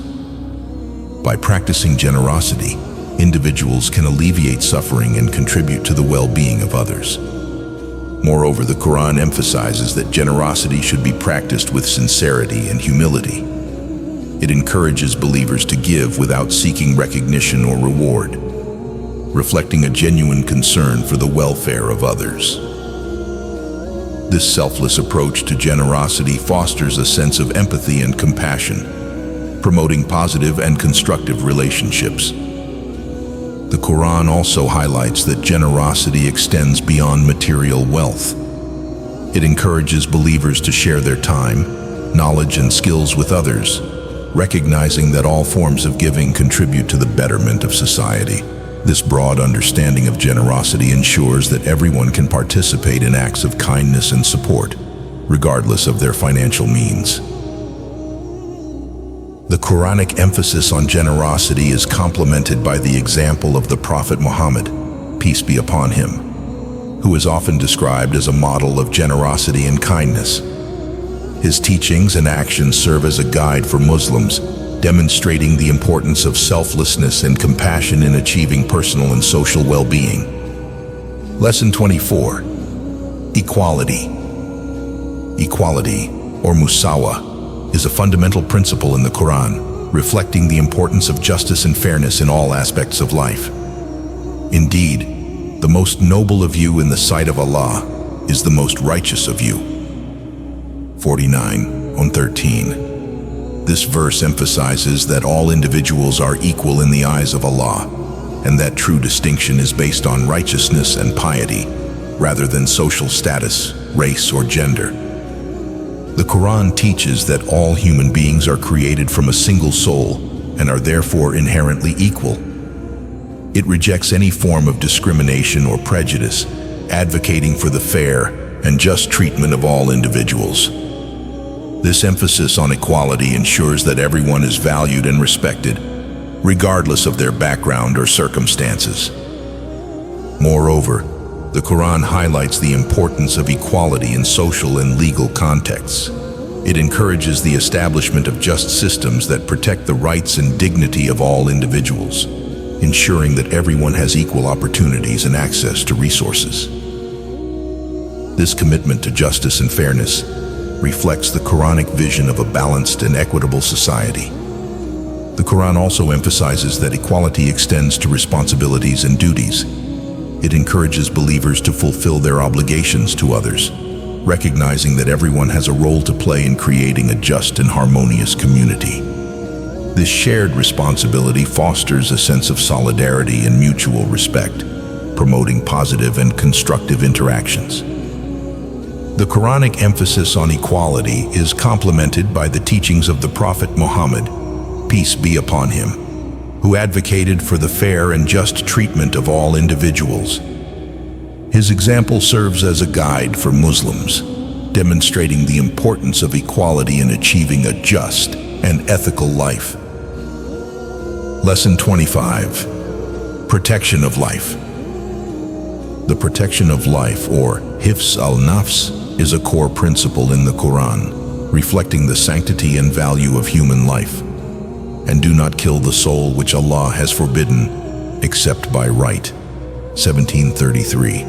By practicing generosity, individuals can alleviate suffering and contribute to the well-being of others. Moreover, the Quran emphasizes that generosity should be practiced with sincerity and humility. It encourages believers to give without seeking recognition or reward, reflecting a genuine concern for the welfare of others. This selfless approach to generosity fosters a sense of empathy and compassion, promoting positive and constructive relationships. The Quran also highlights that generosity extends beyond material wealth. It encourages believers to share their time, knowledge, and skills with others, recognizing that all forms of giving contribute to the betterment of society. This broad understanding of generosity ensures that everyone can participate in acts of kindness and support, regardless of their financial means. The Quranic emphasis on generosity is complemented by the example of the Prophet Muhammad, peace be upon him, who is often described as a model of generosity and kindness. His teachings and actions serve as a guide for Muslims, demonstrating the importance of selflessness and compassion in achieving personal and social well-being. Lesson 24. Equality. Equality, or musawa, is a fundamental principle in the Quran, reflecting the importance of justice and fairness in all aspects of life. Indeed, the most noble of you in the sight of Allah is the most righteous of you. 49:13. This verse emphasizes that all individuals are equal in the eyes of Allah, and that true distinction is based on righteousness and piety, rather than social status, race, or gender. The Quran teaches that all human beings are created from a single soul and are therefore inherently equal. It rejects any form of discrimination or prejudice, advocating for the fair and just treatment of all individuals. This emphasis on equality ensures that everyone is valued and respected, regardless of their background or circumstances. Moreover, the Quran highlights the importance of equality in social and legal contexts. It encourages the establishment of just systems that protect the rights and dignity of all individuals, ensuring that everyone has equal opportunities and access to resources. This commitment to justice and fairness reflects the Quranic vision of a balanced and equitable society. The Quran also emphasizes that equality extends to responsibilities and duties. It encourages believers to fulfill their obligations to others, recognizing that everyone has a role to play in creating a just and harmonious community. This shared responsibility fosters a sense of solidarity and mutual respect, promoting positive and constructive interactions. The Quranic emphasis on equality is complemented by the teachings of the Prophet Muhammad, peace be upon him, who advocated for the fair and just treatment of all individuals. His example serves as a guide for Muslims, demonstrating the importance of equality in achieving a just and ethical life. Lesson 25. Protection of life. The protection of life, or hifz al-nafs, is a core principle in the Quran, reflecting the sanctity and value of human life. And do not kill the soul which Allah has forbidden, except by right. 1733.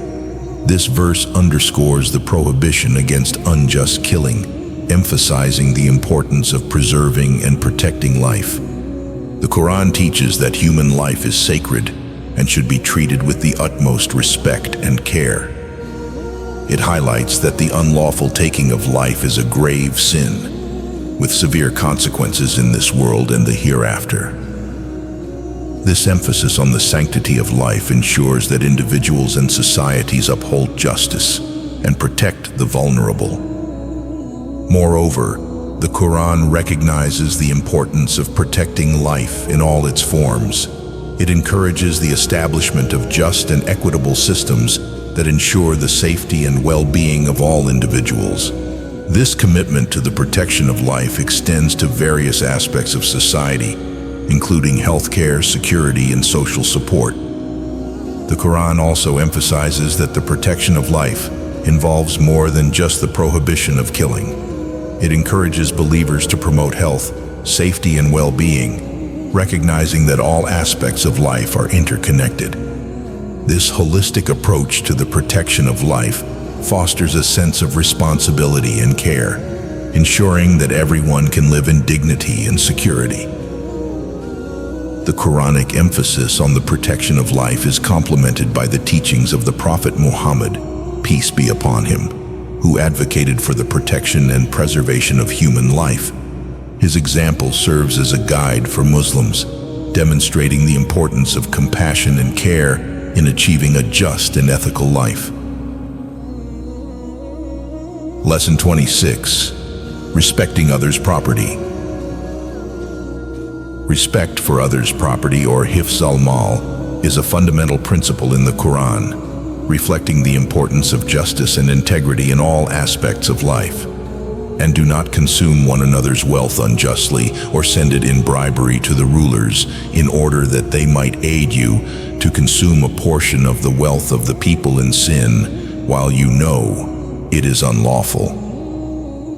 This verse underscores the prohibition against unjust killing, emphasizing the importance of preserving and protecting life. The Quran teaches that human life is sacred and should be treated with the utmost respect and care. It highlights that the unlawful taking of life is a grave sin, with severe consequences in this world and the hereafter. This emphasis on the sanctity of life ensures that individuals and societies uphold justice and protect the vulnerable. Moreover, the Quran recognizes the importance of protecting life in all its forms. It encourages the establishment of just and equitable systems that ensure the safety and well-being of all individuals. This commitment to the protection of life extends to various aspects of society, including healthcare, security, and social support. The Quran also emphasizes that the protection of life involves more than just the prohibition of killing. It encourages believers to promote health, safety, and well-being, recognizing that all aspects of life are interconnected. This holistic approach to the protection of life fosters a sense of responsibility and care, ensuring that everyone can live in dignity and security. The Quranic emphasis on the protection of life is complemented by the teachings of the Prophet Muhammad, peace be upon him, who advocated for the protection and preservation of human life. His example serves as a guide for Muslims, demonstrating the importance of compassion and care in achieving a just and ethical life. Lesson 26. Respecting others' property. Respect for others' property, or hifz al-mal, is a fundamental principle in the Quran, reflecting the importance of justice and integrity in all aspects of life. And do not consume one another's wealth unjustly or send it in bribery to the rulers in order that they might aid you to consume a portion of the wealth of the people in sin while you know it is unlawful.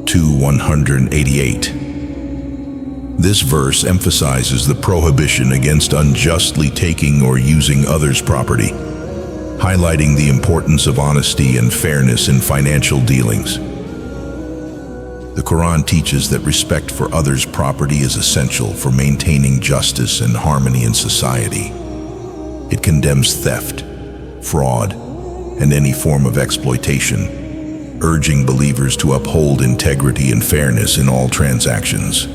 188. This verse emphasizes the prohibition against unjustly taking or using others' property, highlighting the importance of honesty and fairness in financial dealings. The Quran teaches that respect for others' property is essential for maintaining justice and harmony in society. It condemns theft, fraud, and any form of exploitation, urging believers to uphold integrity and fairness in all transactions.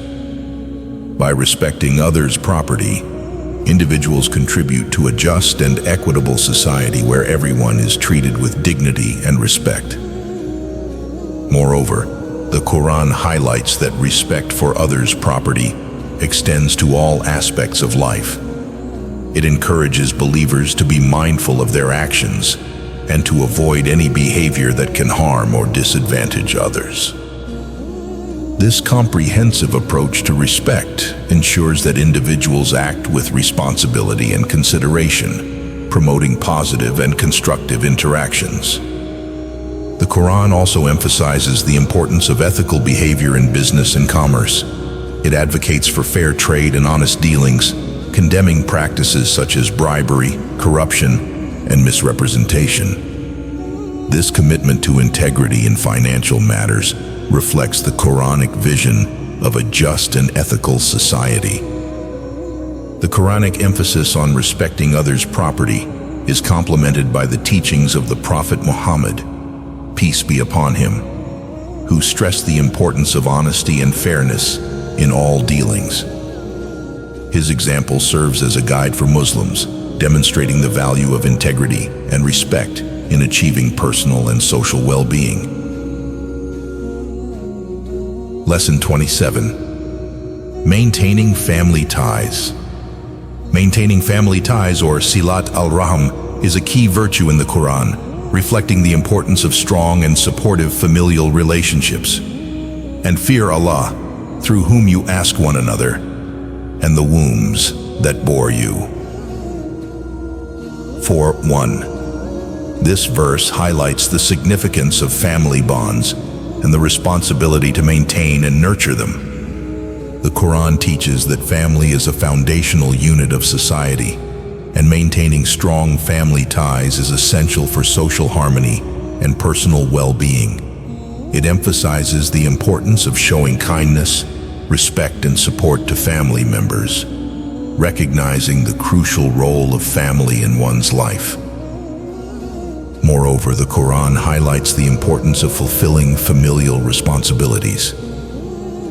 By respecting others' property, individuals contribute to a just and equitable society where everyone is treated with dignity and respect. Moreover, the Quran highlights that respect for others' property extends to all aspects of life. It encourages believers to be mindful of their actions and to avoid any behavior that can harm or disadvantage others. This comprehensive approach to respect ensures that individuals act with responsibility and consideration, promoting positive and constructive interactions. The Quran also emphasizes the importance of ethical behavior in business and commerce. It advocates for fair trade and honest dealings, condemning practices such as bribery, corruption, and misrepresentation. This commitment to integrity in financial matters reflects the Quranic vision of a just and ethical society. The Quranic emphasis on respecting others' property is complemented by the teachings of the Prophet Muhammad, peace be upon him, who stressed the importance of honesty and fairness in all dealings. His example serves as a guide for Muslims, demonstrating the value of integrity and respect in achieving personal and social well-being. Lesson 27. Maintaining family ties. Maintaining family ties, or silat al-rahim, is a key virtue in the Quran, reflecting the importance of strong and supportive familial relationships. And fear Allah, through whom you ask one another, and the wombs that bore you. 4:1. This verse highlights the significance of family bonds and the responsibility to maintain and nurture them. The Quran teaches that family is a foundational unit of society, and maintaining strong family ties is essential for social harmony and personal well-being. It emphasizes the importance of showing kindness, respect, and support to family members, recognizing the crucial role of family in one's life. Moreover, the Quran highlights the importance of fulfilling familial responsibilities.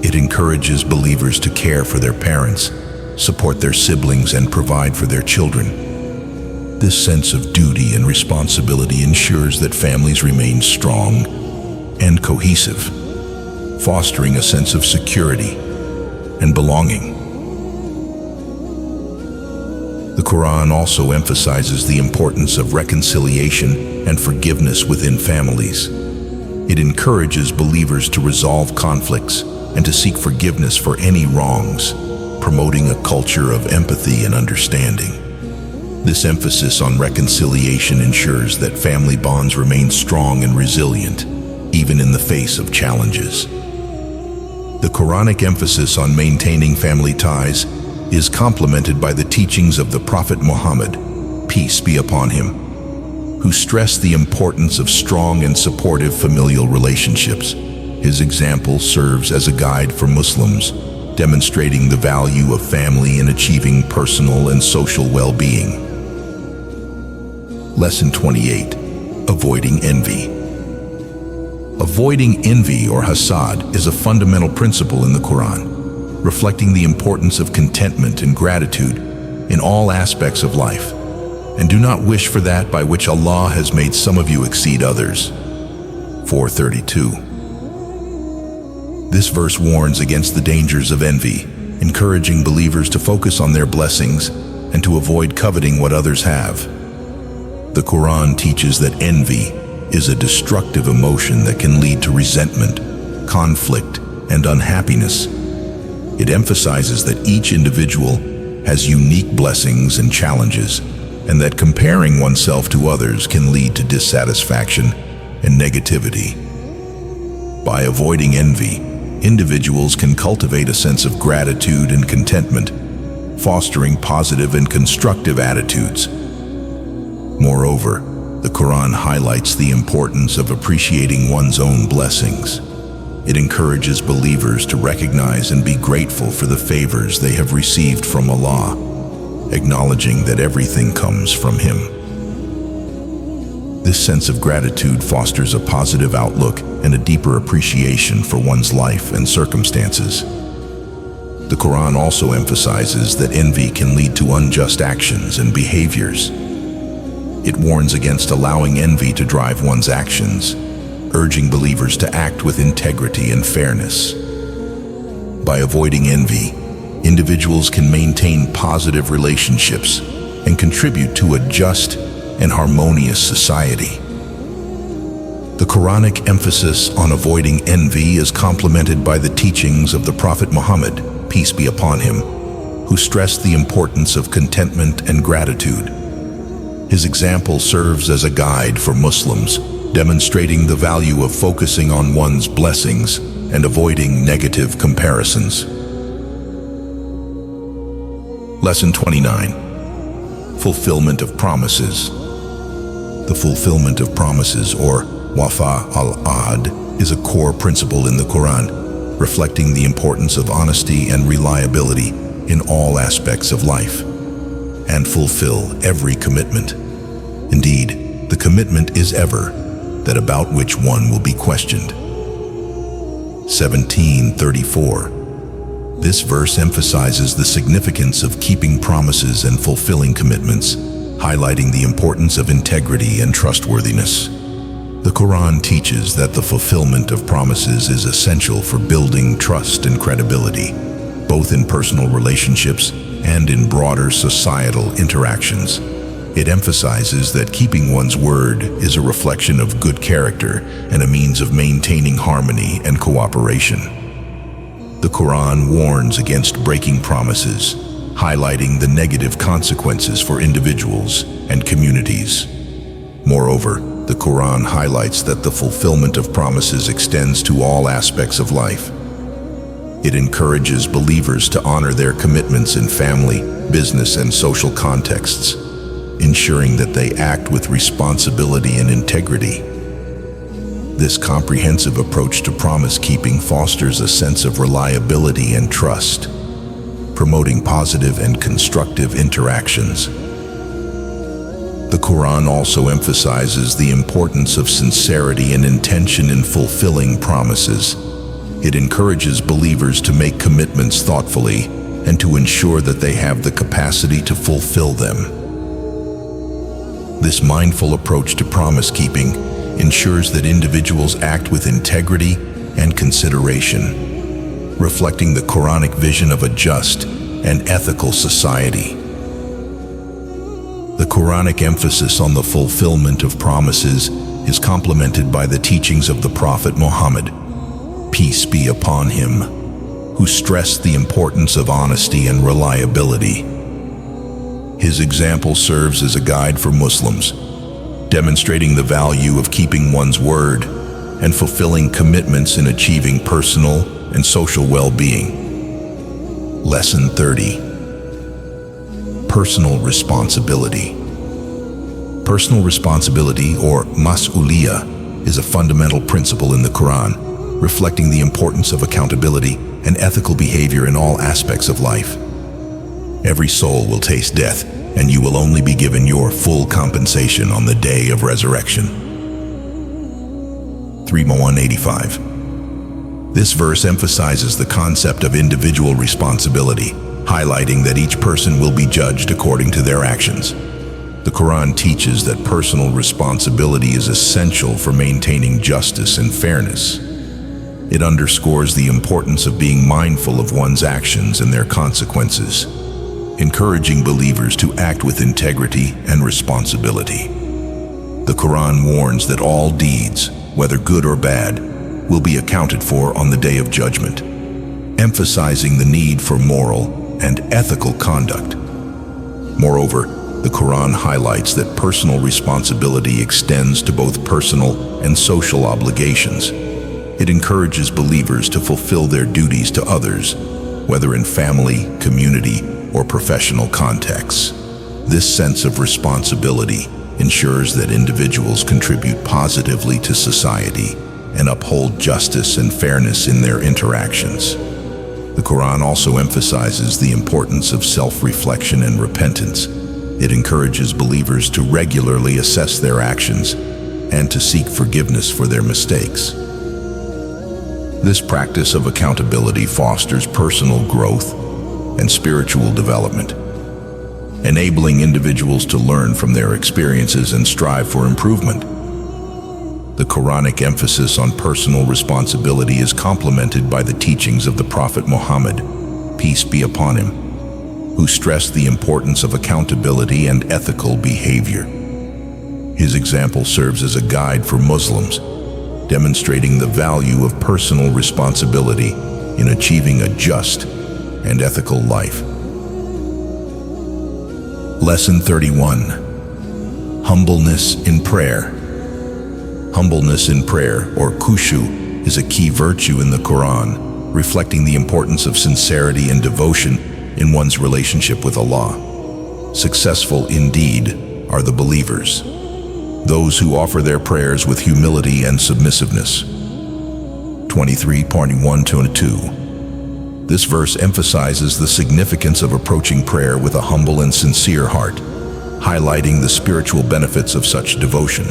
It encourages believers to care for their parents, support their siblings, and provide for their children. This sense of duty and responsibility ensures that families remain strong and cohesive, fostering a sense of security and belonging. The Quran also emphasizes the importance of reconciliation and forgiveness within families. It encourages believers to resolve conflicts and to seek forgiveness for any wrongs, promoting a culture of empathy and understanding. This emphasis on reconciliation ensures that family bonds remain strong and resilient, even in the face of challenges. The Quranic emphasis on maintaining family ties is complemented by the teachings of the Prophet Muhammad, peace be upon him, who stressed the importance of strong and supportive familial relationships. His example serves as a guide for Muslims, demonstrating the value of family in achieving personal and social well-being. Lesson 28. Avoiding envy. Avoiding envy or hasad is a fundamental principle in the Quran, reflecting the importance of contentment and gratitude in all aspects of life. And do not wish for that by which Allah has made some of you exceed others. 4:32. This verse warns against the dangers of envy, encouraging believers to focus on their blessings and to avoid coveting what others have. The Quran teaches that envy is a destructive emotion that can lead to resentment, conflict, and unhappiness. It emphasizes that each individual has unique blessings and challenges, and that comparing oneself to others can lead to dissatisfaction and negativity. By avoiding envy, individuals can cultivate a sense of gratitude and contentment, fostering positive and constructive attitudes. Moreover, the Quran highlights the importance of appreciating one's own blessings. It encourages believers to recognize and be grateful for the favors they have received from Allah, acknowledging that everything comes from Him. This sense of gratitude fosters a positive outlook and a deeper appreciation for one's life and circumstances. The Quran also emphasizes that envy can lead to unjust actions and behaviors. It warns against allowing envy to drive one's actions, urging believers to act with integrity and fairness. By avoiding envy, individuals can maintain positive relationships and contribute to a just and harmonious society. The Quranic emphasis on avoiding envy is complemented by the teachings of the Prophet Muhammad, peace be upon him, who stressed the importance of contentment and gratitude. His example serves as a guide for Muslims, demonstrating the value of focusing on one's blessings and avoiding negative comparisons. Lesson 29. Fulfillment of promises. The fulfillment of promises, or wafa al-ahd, is a core principle in the Quran, reflecting the importance of honesty and reliability in all aspects of life, and fulfill every commitment. Indeed, the commitment is ever that about which one will be questioned. 17:34. This verse emphasizes the significance of keeping promises and fulfilling commitments, highlighting the importance of integrity and trustworthiness. The Quran teaches that the fulfillment of promises is essential for building trust and credibility, both in personal relationships and in broader societal interactions. It emphasizes that keeping one's word is a reflection of good character and a means of maintaining harmony and cooperation. The Quran warns against breaking promises, highlighting the negative consequences for individuals and communities. Moreover, the Quran highlights that the fulfillment of promises extends to all aspects of life. It encourages believers to honor their commitments in family, business, and social contexts, ensuring that they act with responsibility and integrity. This comprehensive approach to promise-keeping fosters a sense of reliability and trust, promoting positive and constructive interactions. The Quran also emphasizes the importance of sincerity and intention in fulfilling promises. It encourages believers to make commitments thoughtfully and to ensure that they have the capacity to fulfill them. This mindful approach to promise-keeping ensures that individuals act with integrity and consideration, reflecting the Quranic vision of a just and ethical society. The Quranic emphasis on the fulfillment of promises is complemented by the teachings of the Prophet Muhammad, peace be upon him, who stressed the importance of honesty and reliability. His example serves as a guide for Muslims, demonstrating the value of keeping one's word and fulfilling commitments in achieving personal and social well-being. Lesson 30. Personal responsibility. Personal responsibility, or mas'uliyah, is a fundamental principle in the Quran, reflecting the importance of accountability and ethical behavior in all aspects of life. Every soul will taste death, and you will only be given your full compensation on the day of resurrection. 3:185. This verse emphasizes the concept of individual responsibility, highlighting that each person will be judged according to their actions. The Quran teaches that personal responsibility is essential for maintaining justice and fairness. It underscores the importance of being mindful of one's actions and their consequences, encouraging believers to act with integrity and responsibility. The Quran warns that all deeds, whether good or bad, will be accounted for on the Day of Judgment, emphasizing the need for moral and ethical conduct. Moreover, the Quran highlights that personal responsibility extends to both personal and social obligations. It encourages believers to fulfill their duties to others, whether in family, community, or professional contexts. This sense of responsibility ensures that individuals contribute positively to society and uphold justice and fairness in their interactions. The Quran also emphasizes the importance of self-reflection and repentance. It encourages believers to regularly assess their actions and to seek forgiveness for their mistakes. This practice of accountability fosters personal growth and spiritual development, enabling individuals to learn from their experiences and strive for improvement. The Quranic emphasis on personal responsibility is complemented by the teachings of the Prophet Muhammad, peace be upon him, who stressed the importance of accountability and ethical behavior. His example serves as a guide for Muslims, demonstrating the value of personal responsibility in achieving a just and ethical life. Lesson 31. Humbleness in prayer. Humbleness in prayer, or khushu, is a key virtue in the Quran, reflecting the importance of sincerity and devotion in one's relationship with Allah. Successful indeed are the believers, those who offer their prayers with humility and submissiveness. 23:1-2. This verse emphasizes the significance of approaching prayer with a humble and sincere heart, highlighting the spiritual benefits of such devotion.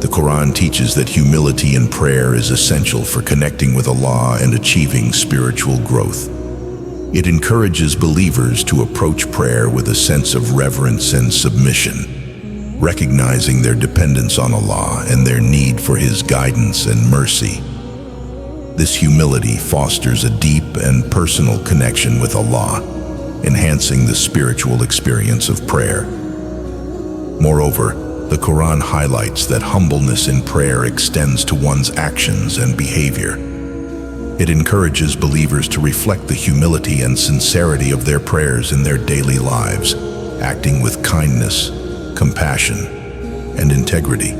The Quran teaches that humility in prayer is essential for connecting with Allah and achieving spiritual growth. It encourages believers to approach prayer with a sense of reverence and submission, recognizing their dependence on Allah and their need for His guidance and mercy. This humility fosters a deep and personal connection with Allah, enhancing the spiritual experience of prayer. Moreover, the Quran highlights that humbleness in prayer extends to one's actions and behavior. It encourages believers to reflect the humility and sincerity of their prayers in their daily lives, acting with kindness, compassion, and integrity.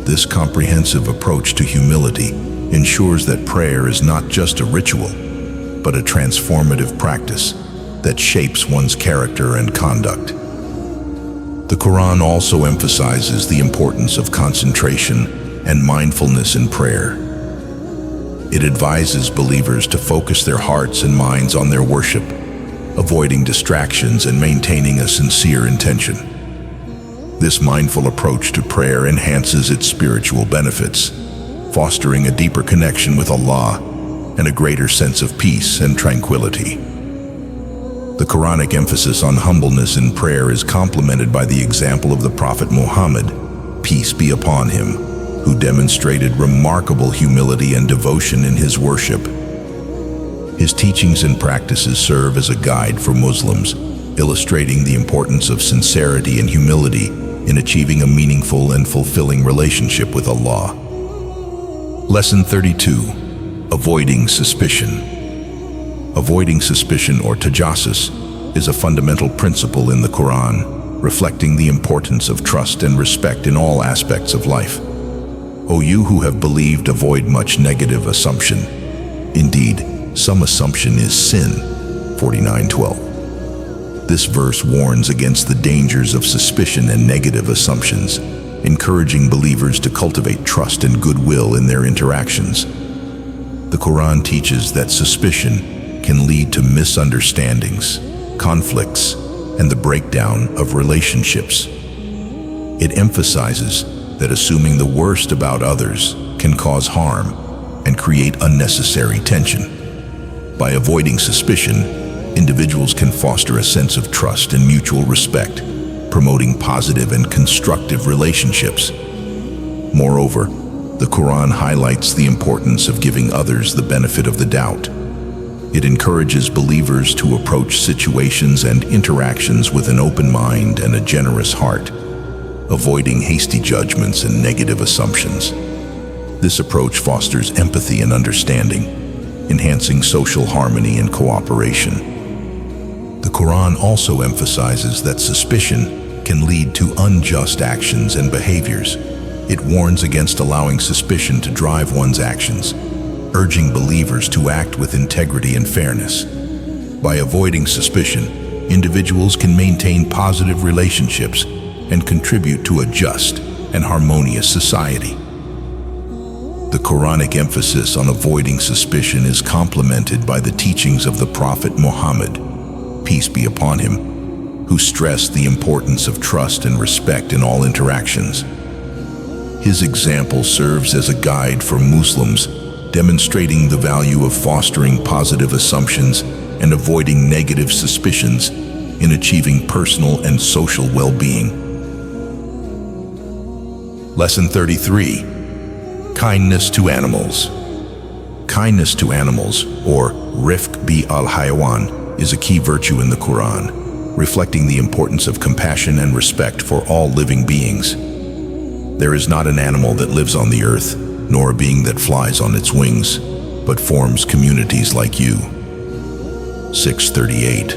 This comprehensive approach to humility ensures that prayer is not just a ritual, but a transformative practice that shapes one's character and conduct. The Quran also emphasizes the importance of concentration and mindfulness in prayer. It advises believers to focus their hearts and minds on their worship, avoiding distractions and maintaining a sincere intention. This mindful approach to prayer enhances its spiritual benefits, fostering a deeper connection with Allah and a greater sense of peace and tranquility. The Quranic emphasis on humbleness in prayer is complemented by the example of the Prophet Muhammad, peace be upon him, who demonstrated remarkable humility and devotion in his worship. His teachings and practices serve as a guide for Muslims, illustrating the importance of sincerity and humility in achieving a meaningful and fulfilling relationship with Allah. Lesson 32. Avoiding suspicion. Avoiding suspicion, or tajassus, is a fundamental principle in the Quran, reflecting the importance of trust and respect in all aspects of life. O you who have believed, avoid much negative assumption. Indeed, some assumption is sin. 49:12. This verse warns against the dangers of suspicion and negative assumptions, encouraging believers to cultivate trust and goodwill in their interactions. The Quran teaches that suspicion can lead to misunderstandings, conflicts, and the breakdown of relationships. It emphasizes that assuming the worst about others can cause harm and create unnecessary tension. By avoiding suspicion, individuals can foster a sense of trust and mutual respect, promoting positive and constructive relationships. Moreover, the Quran highlights the importance of giving others the benefit of the doubt. It encourages believers to approach situations and interactions with an open mind and a generous heart, avoiding hasty judgments and negative assumptions. This approach fosters empathy and understanding, enhancing social harmony and cooperation. The Quran also emphasizes that suspicion can lead to unjust actions and behaviors. It warns against allowing suspicion to drive one's actions, urging believers to act with integrity and fairness. By avoiding suspicion, individuals can maintain positive relationships and contribute to a just and harmonious society. The Quranic emphasis on avoiding suspicion is complemented by the teachings of the Prophet Muhammad, peace be upon him, who stressed the importance of trust and respect in all interactions. His example serves as a guide for Muslims, demonstrating the value of fostering positive assumptions and avoiding negative suspicions in achieving personal and social well-being. Lesson 33. Kindness to animals. Kindness to animals, or rifq bi al-hayawan, is a key virtue in the Quran, reflecting the importance of compassion and respect for all living beings. There is not an animal that lives on the earth, nor a being that flies on its wings, but forms communities like you. 6:38.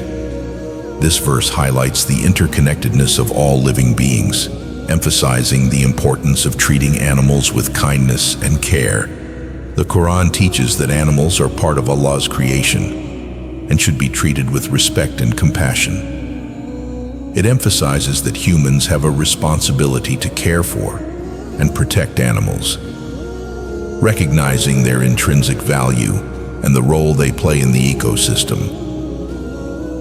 This verse highlights the interconnectedness of all living beings, emphasizing the importance of treating animals with kindness and care. The Quran teaches that animals are part of Allah's creation and should be treated with respect and compassion. It emphasizes that humans have a responsibility to care for and protect animals, recognizing their intrinsic value and the role they play in the ecosystem.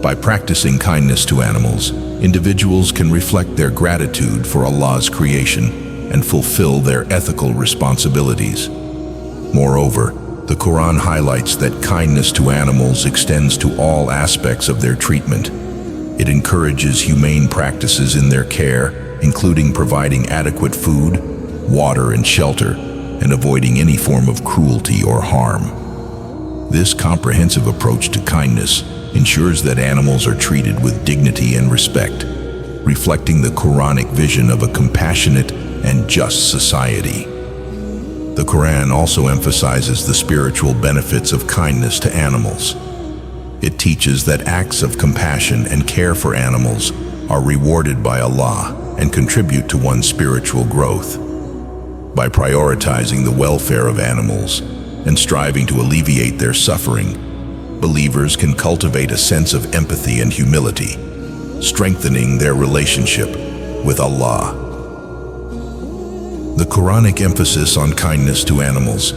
By practicing kindness to animals, individuals can reflect their gratitude for Allah's creation and fulfill their ethical responsibilities. Moreover, the Quran highlights that kindness to animals extends to all aspects of their treatment. It encourages humane practices in their care, including providing adequate food, water, and shelter, and avoiding any form of cruelty or harm. This comprehensive approach to kindness ensures that animals are treated with dignity and respect, reflecting the Quranic vision of a compassionate and just society. The Quran also emphasizes the spiritual benefits of kindness to animals. It teaches that acts of compassion and care for animals are rewarded by Allah and contribute to one's spiritual growth. By prioritizing the welfare of animals and striving to alleviate their suffering, believers can cultivate a sense of empathy and humility, strengthening their relationship with Allah. The Quranic emphasis on kindness to animals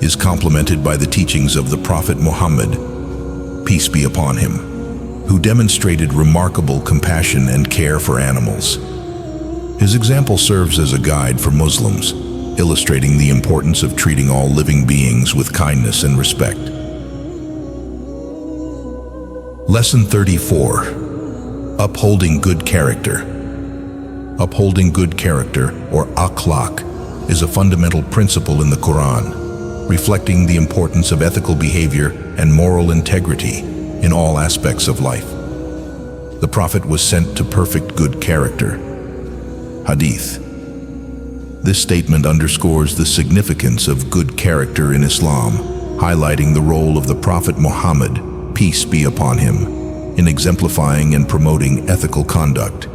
is complemented by the teachings of the Prophet Muhammad, peace be upon him, who demonstrated remarkable compassion and care for animals. His example serves as a guide for Muslims, illustrating the importance of treating all living beings with kindness and respect. Lesson 34. Upholding good character. Upholding good character, or akhlaq, is a fundamental principle in the Quran, reflecting the importance of ethical behavior and moral integrity in all aspects of life. The Prophet was sent to perfect good character. Hadith. This statement underscores the significance of good character in Islam, highlighting the role of the Prophet Muhammad, peace be upon him, in exemplifying and promoting ethical conduct.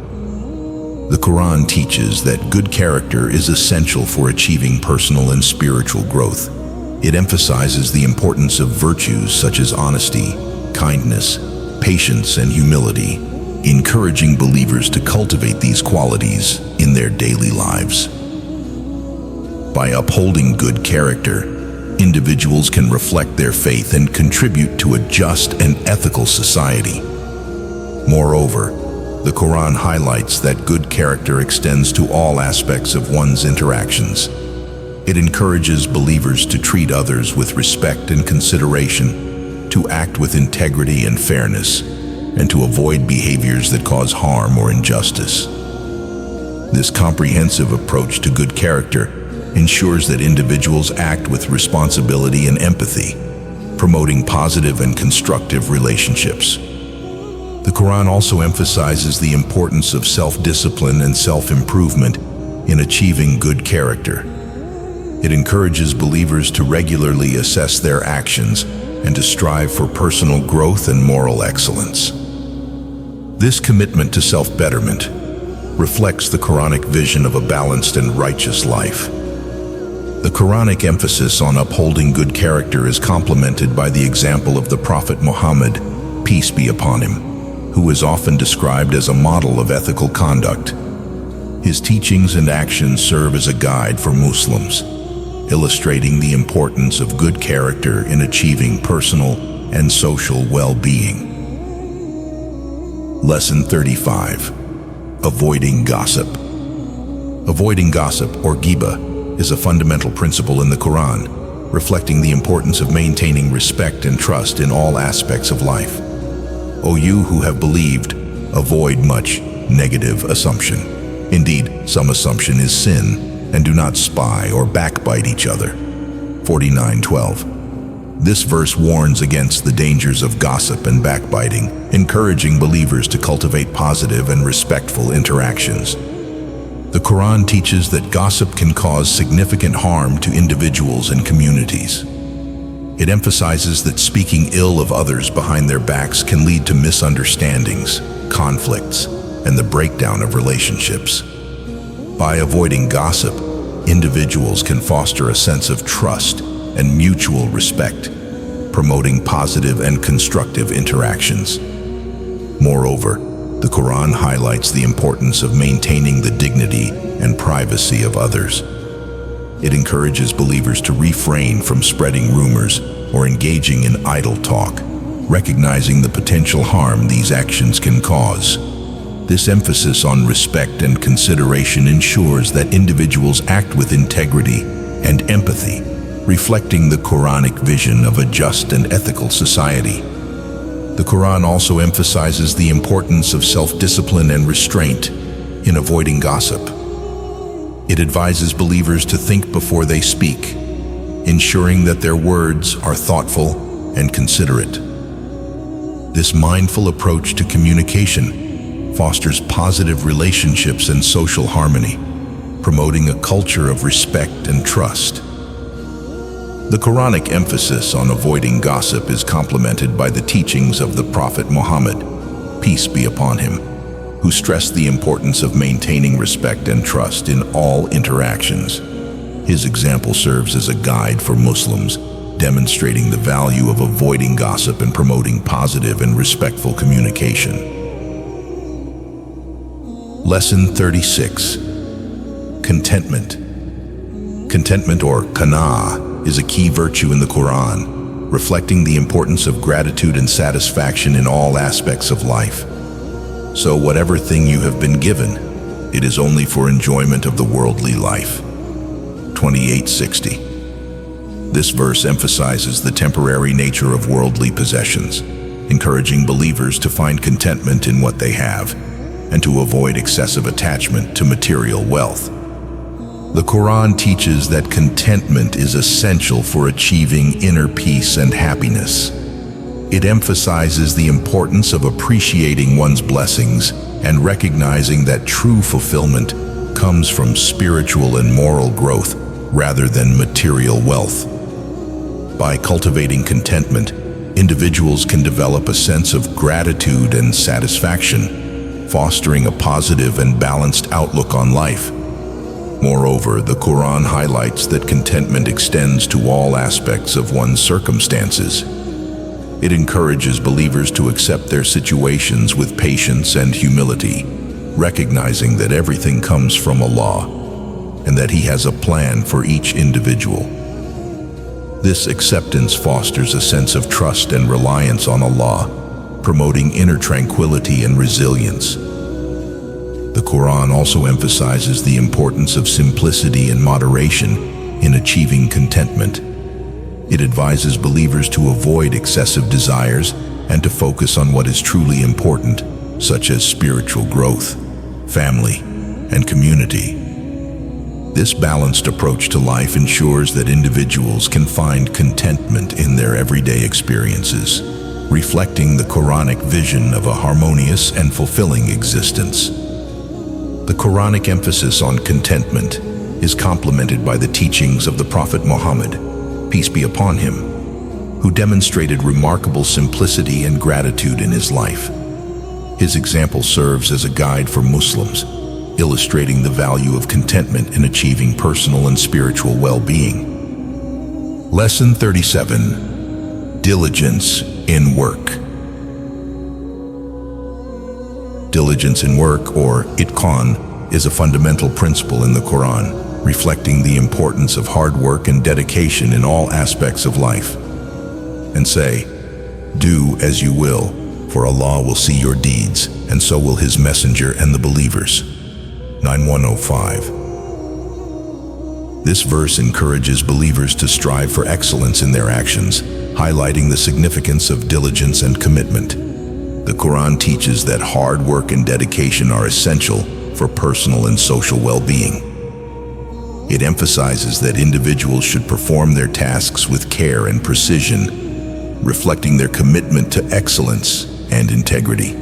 The Quran teaches that good character is essential for achieving personal and spiritual growth. It emphasizes the importance of virtues such as honesty, kindness, patience, and humility, encouraging believers to cultivate these qualities in their daily lives. By upholding good character, individuals can reflect their faith and contribute to a just and ethical society. Moreover, the Quran highlights that good character extends to all aspects of one's interactions. It encourages believers to treat others with respect and consideration, to act with integrity and fairness, and to avoid behaviors that cause harm or injustice. This comprehensive approach to good character ensures that individuals act with responsibility and empathy, promoting positive and constructive relationships. The Quran also emphasizes the importance of self-discipline and self-improvement in achieving good character. It encourages believers to regularly assess their actions and to strive for personal growth and moral excellence. This commitment to self-betterment reflects the Quranic vision of a balanced and righteous life. The Quranic emphasis on upholding good character is complemented by the example of the Prophet Muhammad, peace be upon him, who is often described as a model of ethical conduct. His teachings and actions serve as a guide for Muslims, illustrating the importance of good character in achieving personal and social well-being. Lesson 35. Avoiding gossip. Avoiding gossip, or ghibah, is a fundamental principle in the Quran, reflecting the importance of maintaining respect and trust in all aspects of life. O you who have believed, avoid much negative assumption. Indeed, some assumption is sin, and do not spy or backbite each other. 49:12. This verse warns against the dangers of gossip and backbiting, encouraging believers to cultivate positive and respectful interactions. The Quran teaches that gossip can cause significant harm to individuals and communities. It emphasizes that speaking ill of others behind their backs can lead to misunderstandings, conflicts, and the breakdown of relationships. By avoiding gossip, individuals can foster a sense of trust and mutual respect, promoting positive and constructive interactions. Moreover, the Quran highlights the importance of maintaining the dignity and privacy of others. It encourages believers to refrain from spreading rumors or engaging in idle talk, recognizing the potential harm these actions can cause. This emphasis on respect and consideration ensures that individuals act with integrity and empathy, reflecting the Quranic vision of a just and ethical society. The Quran also emphasizes the importance of self-discipline and restraint in avoiding gossip. It advises believers to think before they speak, ensuring that their words are thoughtful and considerate. This mindful approach to communication fosters positive relationships and social harmony, promoting a culture of respect and trust. The Quranic emphasis on avoiding gossip is complemented by the teachings of the Prophet Muhammad, peace be upon him, who stressed the importance of maintaining respect and trust in all interactions. His example serves as a guide for Muslims, demonstrating the value of avoiding gossip and promoting positive and respectful communication. Lesson 36. Contentment. Contentment, or qana'ah, is a key virtue in the Quran, reflecting the importance of gratitude and satisfaction in all aspects of life. So whatever thing you have been given, it is only for enjoyment of the worldly life. 28:60. This verse emphasizes the temporary nature of worldly possessions, encouraging believers to find contentment in what they have and to avoid excessive attachment to material wealth. The Quran teaches that contentment is essential for achieving inner peace and happiness. It emphasizes the importance of appreciating one's blessings and recognizing that true fulfillment comes from spiritual and moral growth rather than material wealth. By cultivating contentment, individuals can develop a sense of gratitude and satisfaction, fostering a positive and balanced outlook on life. Moreover, the Quran highlights that contentment extends to all aspects of one's circumstances. It encourages believers to accept their situations with patience and humility, recognizing that everything comes from Allah and that He has a plan for each individual. This acceptance fosters a sense of trust and reliance on Allah, promoting inner tranquility and resilience. The Quran also emphasizes the importance of simplicity and moderation in achieving contentment. It advises believers to avoid excessive desires and to focus on what is truly important, such as spiritual growth, family, and community. This balanced approach to life ensures that individuals can find contentment in their everyday experiences, reflecting the Quranic vision of a harmonious and fulfilling existence. The Quranic emphasis on contentment is complemented by the teachings of the Prophet Muhammad, peace be upon him, who demonstrated remarkable simplicity and gratitude in his life. His example serves as a guide for Muslims, illustrating the value of contentment in achieving personal and spiritual well-being. Lesson 37. Diligence in work. Diligence in work, or itqan, is a fundamental principle in the Quran, reflecting the importance of hard work and dedication in all aspects of life. And say, "Do as you will, for Allah will see your deeds, and so will His Messenger and the believers." 9105. This verse encourages believers to strive for excellence in their actions, highlighting the significance of diligence and commitment. The Quran teaches that hard work and dedication are essential for personal and social well-being. It emphasizes that individuals should perform their tasks with care and precision, reflecting their commitment to excellence and integrity.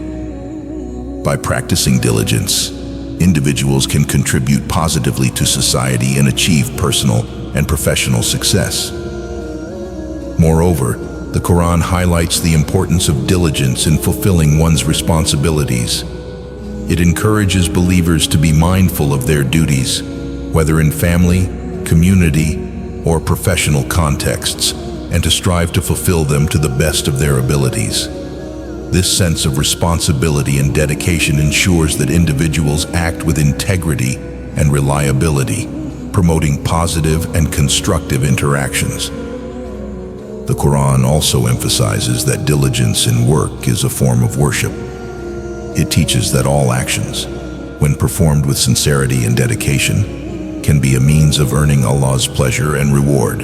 By practicing diligence, individuals can contribute positively to society and achieve personal and professional success. Moreover, the Quran highlights the importance of diligence in fulfilling one's responsibilities. It encourages believers to be mindful of their duties, whether in family, community, or professional contexts, and to strive to fulfill them to the best of their abilities. This sense of responsibility and dedication ensures that individuals act with integrity and reliability, promoting positive and constructive interactions. The Quran also emphasizes that diligence in work is a form of worship. It teaches that all actions, when performed with sincerity and dedication, can be a means of earning Allah's pleasure and reward.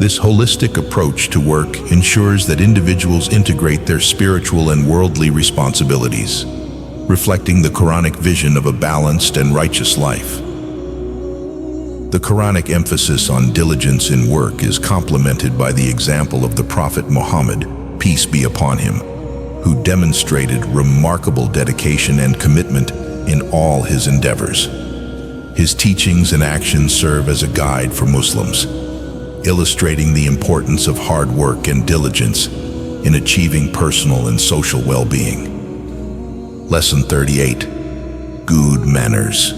This holistic approach to work ensures that individuals integrate their spiritual and worldly responsibilities, reflecting the Quranic vision of a balanced and righteous life. The Quranic emphasis on diligence in work is complemented by the example of the Prophet Muhammad, peace be upon him, who demonstrated remarkable dedication and commitment in all his endeavors. His teachings and actions serve as a guide for Muslims, illustrating the importance of hard work and diligence in achieving personal and social well-being. Lesson 38. Good manners.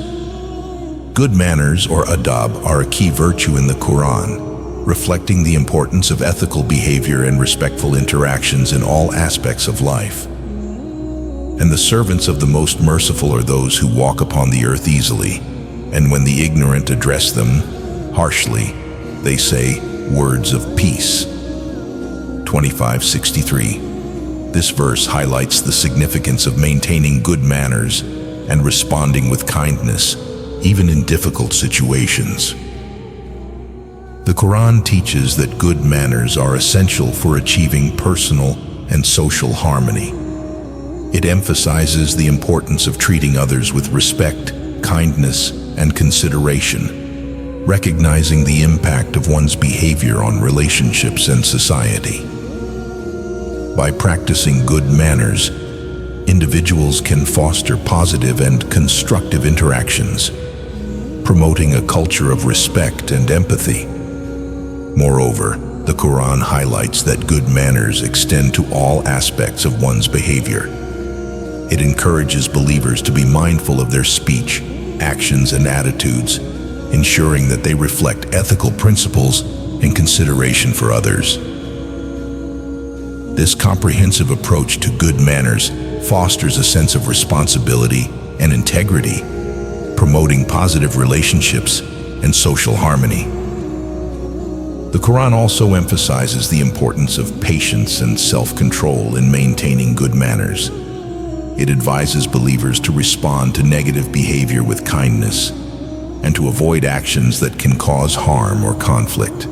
Good manners, or adab, are a key virtue in the Quran, reflecting the importance of ethical behavior and respectful interactions in all aspects of life. And the servants of the Most Merciful are those who walk upon the earth easily, and when the ignorant address them harshly, they say words of peace. 2563. This verse highlights the significance of maintaining good manners and responding with kindness, even in difficult situations. The Quran teaches that good manners are essential for achieving personal and social harmony. It emphasizes the importance of treating others with respect, kindness, and consideration, recognizing the impact of one's behavior on relationships and society. By practicing good manners, individuals can foster positive and constructive interactions, promoting a culture of respect and empathy. Moreover, the Quran highlights that good manners extend to all aspects of one's behavior. It encourages believers to be mindful of their speech, actions, and attitudes, ensuring that they reflect ethical principles and consideration for others. This comprehensive approach to good manners fosters a sense of responsibility and integrity, promoting positive relationships and social harmony. The Quran also emphasizes the importance of patience and self-control in maintaining good manners. It advises believers to respond to negative behavior with kindness and to avoid actions that can cause harm or conflict.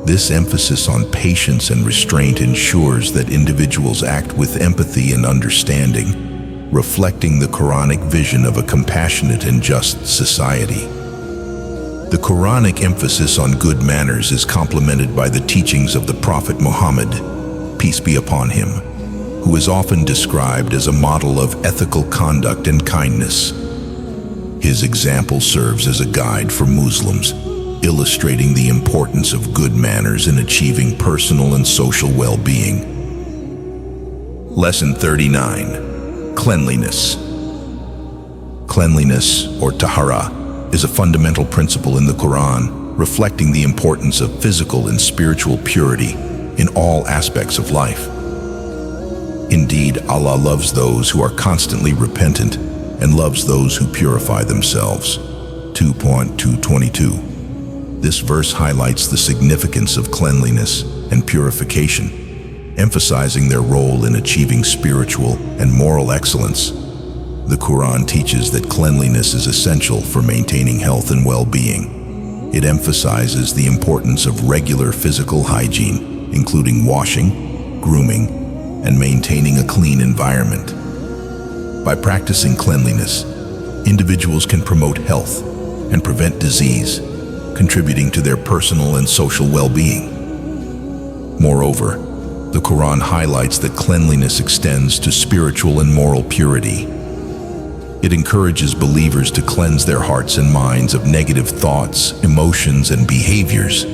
This emphasis on patience and restraint ensures that individuals act with empathy and understanding, reflecting the Quranic vision of a compassionate and just society. The Quranic emphasis on good manners is complemented by the teachings of the Prophet Muhammad, peace be upon him, who is often described as a model of ethical conduct and kindness. His example serves as a guide for Muslims, illustrating the importance of good manners in achieving personal and social well-being. Lesson 39. Cleanliness. Cleanliness, or tahara, is a fundamental principle in the Quran, reflecting the importance of physical and spiritual purity in all aspects of life. Indeed, Allah loves those who are constantly repentant and loves those who purify themselves. 2.222. This verse highlights the significance of cleanliness and purification, emphasizing their role in achieving spiritual and moral excellence. The Quran teaches that cleanliness is essential for maintaining health and well-being. It emphasizes the importance of regular physical hygiene, including washing, grooming, and maintaining a clean environment. By practicing cleanliness, individuals can promote health and prevent disease, contributing to their personal and social well-being. Moreover, the Quran highlights that cleanliness extends to spiritual and moral purity. It encourages believers to cleanse their hearts and minds of negative thoughts, emotions, and behaviors,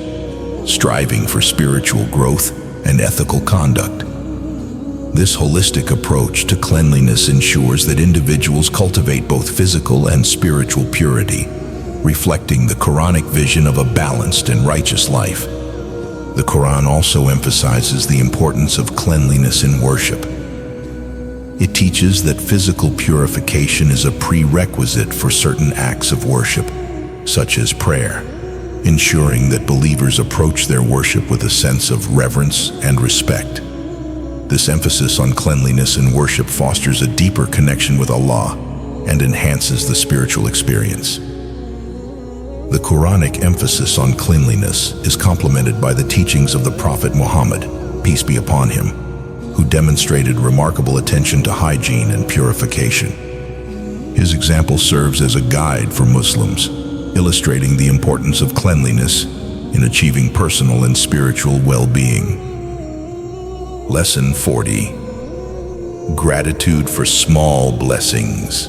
striving for spiritual growth and ethical conduct. This holistic approach to cleanliness ensures that individuals cultivate both physical and spiritual purity, reflecting the Quranic vision of a balanced and righteous life. The Quran also emphasizes the importance of cleanliness in worship. It teaches that physical purification is a prerequisite for certain acts of worship, such as prayer, ensuring that believers approach their worship with a sense of reverence and respect. This emphasis on cleanliness in worship fosters a deeper connection with Allah and enhances the spiritual experience. The Quranic emphasis on cleanliness is complemented by the teachings of the Prophet Muhammad, peace be upon him, who demonstrated remarkable attention to hygiene and purification. His example serves as a guide for Muslims, illustrating the importance of cleanliness in achieving personal and spiritual well-being. Lesson 40. Gratitude for small blessings.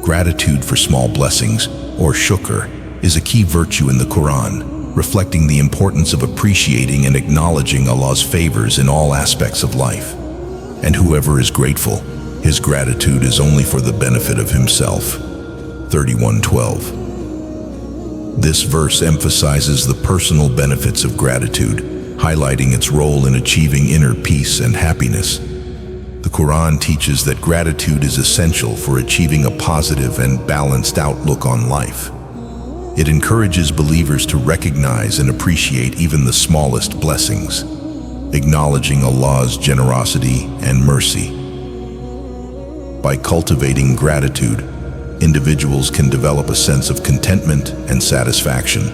Gratitude for small blessings, or shukr, is a key virtue in the Quran, reflecting the importance of appreciating and acknowledging Allah's favors in all aspects of life. And whoever is grateful, his gratitude is only for the benefit of himself. 31:12. This verse emphasizes the personal benefits of gratitude, highlighting its role in achieving inner peace and happiness. The Quran teaches that gratitude is essential for achieving a positive and balanced outlook on life. It encourages believers to recognize and appreciate even the smallest blessings, acknowledging Allah's generosity and mercy. By cultivating gratitude, individuals can develop a sense of contentment and satisfaction,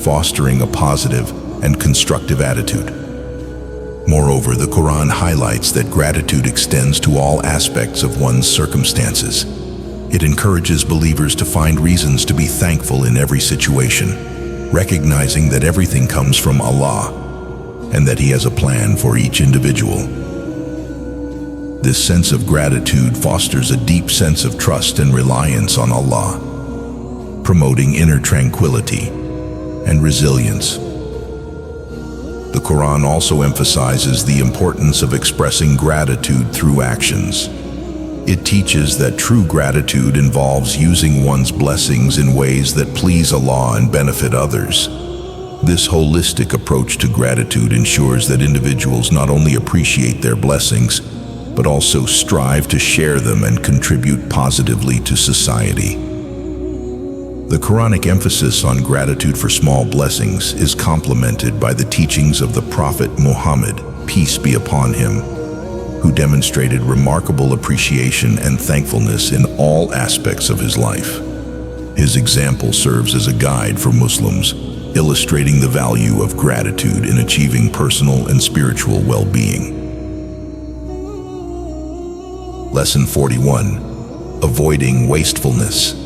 fostering a positive and constructive attitude. Moreover, the Quran highlights that gratitude extends to all aspects of one's circumstances. It encourages believers to find reasons to be thankful in every situation, recognizing that everything comes from Allah and that He has a plan for each individual. This sense of gratitude fosters a deep sense of trust and reliance on Allah, promoting inner tranquility and resilience. The Quran also emphasizes the importance of expressing gratitude through actions. It teaches that true gratitude involves using one's blessings in ways that please Allah and benefit others. This holistic approach to gratitude ensures that individuals not only appreciate their blessings, but also strive to share them and contribute positively to society. The Quranic emphasis on gratitude for small blessings is complemented by the teachings of the Prophet Muhammad, peace be upon him, who demonstrated remarkable appreciation and thankfulness in all aspects of his life. His example serves as a guide for Muslims, illustrating the value of gratitude in achieving personal and spiritual well-being. Lesson 41. Avoiding wastefulness.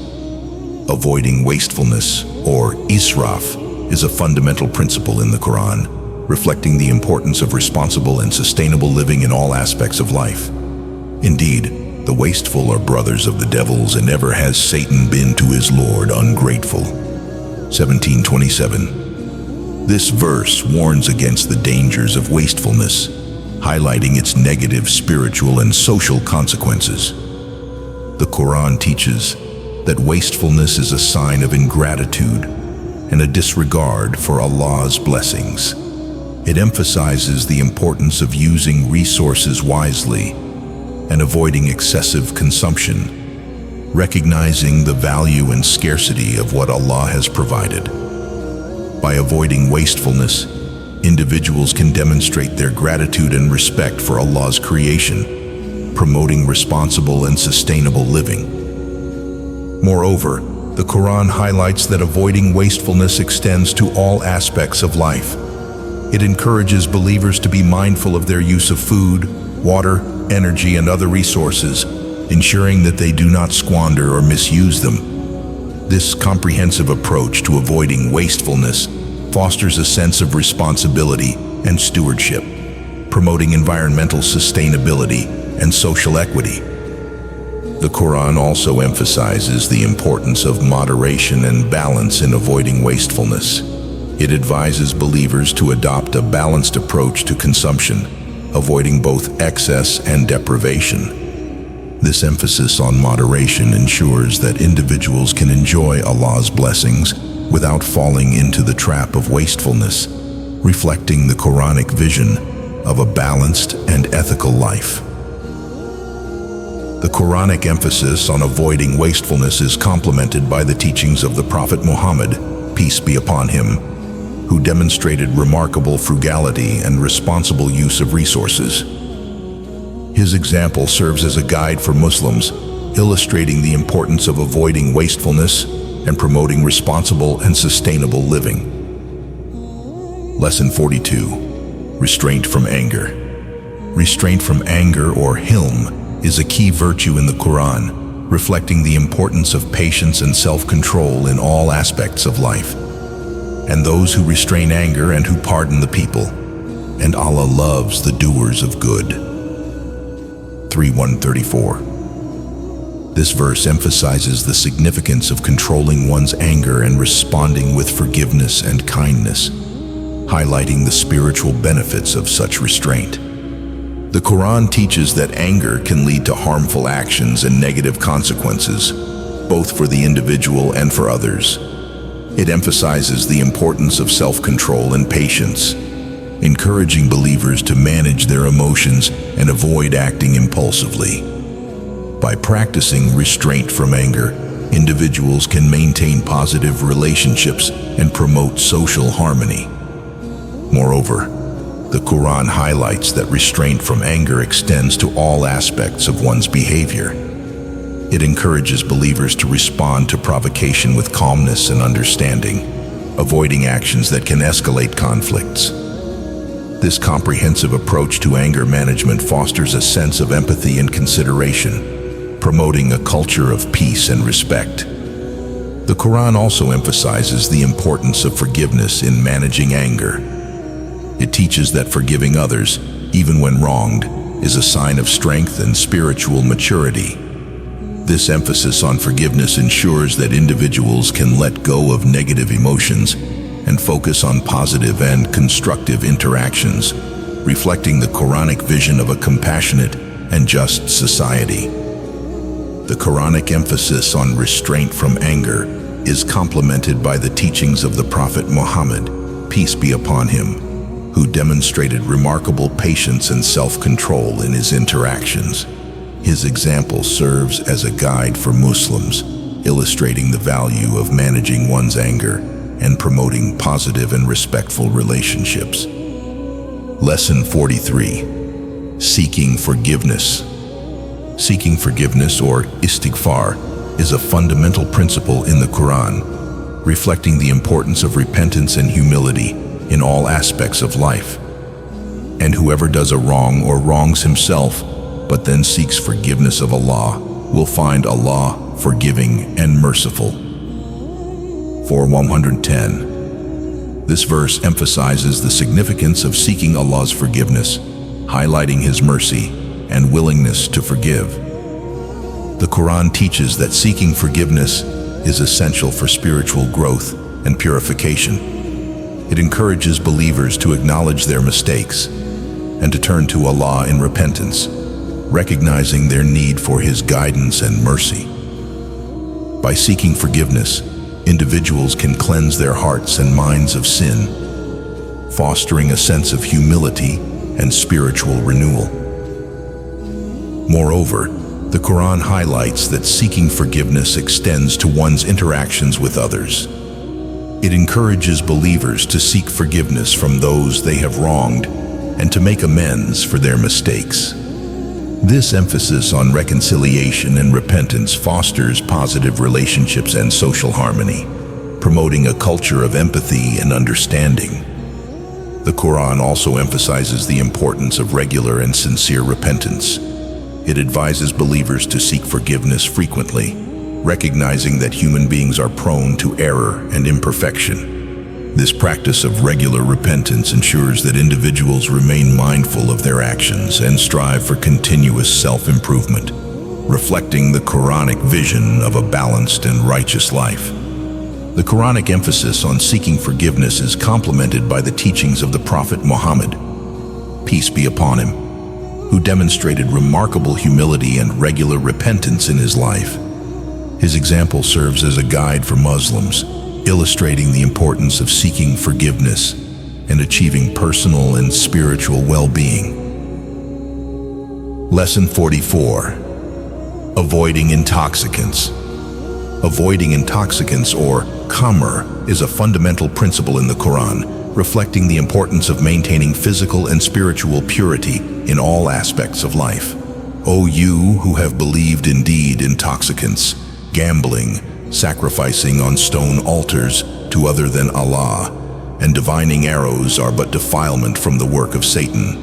Avoiding wastefulness, or israf, is a fundamental principle in the Quran, reflecting the importance of responsible and sustainable living in all aspects of life. Indeed, the wasteful are brothers of the devils, and ever has Satan been to his Lord ungrateful. 17:27. This verse warns against the dangers of wastefulness, highlighting its negative spiritual and social consequences. The Quran teaches that wastefulness is a sign of ingratitude and a disregard for Allah's blessings. It emphasizes the importance of using resources wisely and avoiding excessive consumption, recognizing the value and scarcity of what Allah has provided. By avoiding wastefulness, individuals can demonstrate their gratitude and respect for Allah's creation, promoting responsible and sustainable living. Moreover, the Quran highlights that avoiding wastefulness extends to all aspects of life. It encourages believers to be mindful of their use of food, water, energy, and other resources, ensuring that they do not squander or misuse them. This comprehensive approach to avoiding wastefulness fosters a sense of responsibility and stewardship, promoting environmental sustainability and social equity. The Quran also emphasizes the importance of moderation and balance in avoiding wastefulness. It advises believers to adopt a balanced approach to consumption, avoiding both excess and deprivation. This emphasis on moderation ensures that individuals can enjoy Allah's blessings without falling into the trap of wastefulness, reflecting the Quranic vision of a balanced and ethical life. The Quranic emphasis on avoiding wastefulness is complemented by the teachings of the Prophet Muhammad, peace be upon him, who demonstrated remarkable frugality and responsible use of resources. His example serves as a guide for Muslims, illustrating the importance of avoiding wastefulness and promoting responsible and sustainable living. Lesson 42. Restraint from anger. Restraint from anger, or hilm, is a key virtue in the Quran, reflecting the importance of patience and self-control in all aspects of life. And those who restrain anger and who pardon the people, and Allah loves the doers of good. 3:134. This verse emphasizes the significance of controlling one's anger and responding with forgiveness and kindness, highlighting the spiritual benefits of such restraint. The Quran teaches that anger can lead to harmful actions and negative consequences, both for the individual and for others. It emphasizes the importance of self-control and patience, encouraging believers to manage their emotions and avoid acting impulsively. By practicing restraint from anger, individuals can maintain positive relationships and promote social harmony. Moreover, the Quran highlights that restraint from anger extends to all aspects of one's behavior. It encourages believers to respond to provocation with calmness and understanding, avoiding actions that can escalate conflicts. This comprehensive approach to anger management fosters a sense of empathy and consideration, promoting a culture of peace and respect. The Quran also emphasizes the importance of forgiveness in managing anger. It teaches that forgiving others, even when wronged, is a sign of strength and spiritual maturity. This emphasis on forgiveness ensures that individuals can let go of negative emotions and focus on positive and constructive interactions, reflecting the Quranic vision of a compassionate and just society. The Quranic emphasis on restraint from anger is complemented by the teachings of the Prophet Muhammad, peace be upon him, who demonstrated remarkable patience and self-control in his interactions. His example serves as a guide for Muslims, illustrating the value of managing one's anger and promoting positive and respectful relationships. Lesson 43. Seeking forgiveness. Seeking forgiveness, or istighfar, is a fundamental principle in the Quran, reflecting the importance of repentance and humility in all aspects of life. And whoever does a wrong or wrongs himself, but then seeks forgiveness of Allah, will find Allah forgiving and merciful. 4:110. This verse emphasizes the significance of seeking Allah's forgiveness, highlighting His mercy and willingness to forgive. The Quran teaches that seeking forgiveness is essential for spiritual growth and purification. It encourages believers to acknowledge their mistakes and to turn to Allah in repentance, recognizing their need for His guidance and mercy. By seeking forgiveness, individuals can cleanse their hearts and minds of sin, fostering a sense of humility and spiritual renewal. Moreover, the Quran highlights that seeking forgiveness extends to one's interactions with others. It encourages believers to seek forgiveness from those they have wronged and to make amends for their mistakes. This emphasis on reconciliation and repentance fosters positive relationships and social harmony, promoting a culture of empathy and understanding. The Quran also emphasizes the importance of regular and sincere repentance. It advises believers to seek forgiveness frequently, recognizing that human beings are prone to error and imperfection. This practice of regular repentance ensures that individuals remain mindful of their actions and strive for continuous self-improvement, reflecting the Quranic vision of a balanced and righteous life. The Quranic emphasis on seeking forgiveness is complemented by the teachings of the Prophet Muhammad, peace be upon him, who demonstrated remarkable humility and regular repentance in his life. His example serves as a guide for Muslims, illustrating the importance of seeking forgiveness and achieving personal and spiritual well-being. Lesson 44. Avoiding intoxicants. Avoiding intoxicants, or khamr, is a fundamental principle in the Quran, reflecting the importance of maintaining physical and spiritual purity in all aspects of life. O you who have believed, indeed intoxicants, gambling, sacrificing on stone altars to other than Allah, and divining arrows are but defilement from the work of Satan.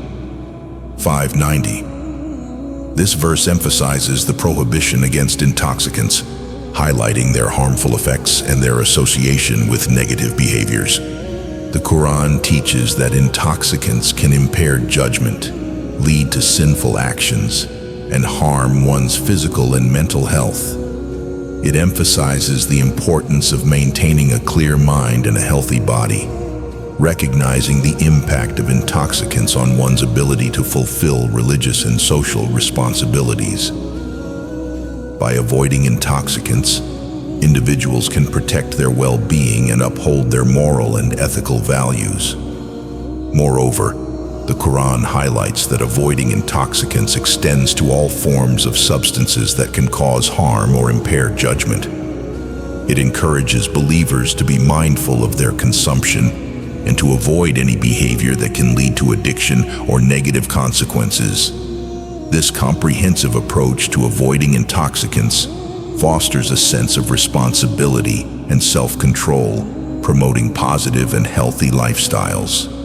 590. This verse emphasizes the prohibition against intoxicants, highlighting their harmful effects and their association with negative behaviors. The Quran teaches that intoxicants can impair judgment, lead to sinful actions, and harm one's physical and mental health. It emphasizes the importance of maintaining a clear mind and a healthy body, recognizing the impact of intoxicants on one's ability to fulfill religious and social responsibilities. By avoiding intoxicants, individuals can protect their well-being and uphold their moral and ethical values. Moreover, the Quran highlights that avoiding intoxicants extends to all forms of substances that can cause harm or impair judgment. It encourages believers to be mindful of their consumption and to avoid any behavior that can lead to addiction or negative consequences. This comprehensive approach to avoiding intoxicants fosters a sense of responsibility and self-control, promoting positive and healthy lifestyles.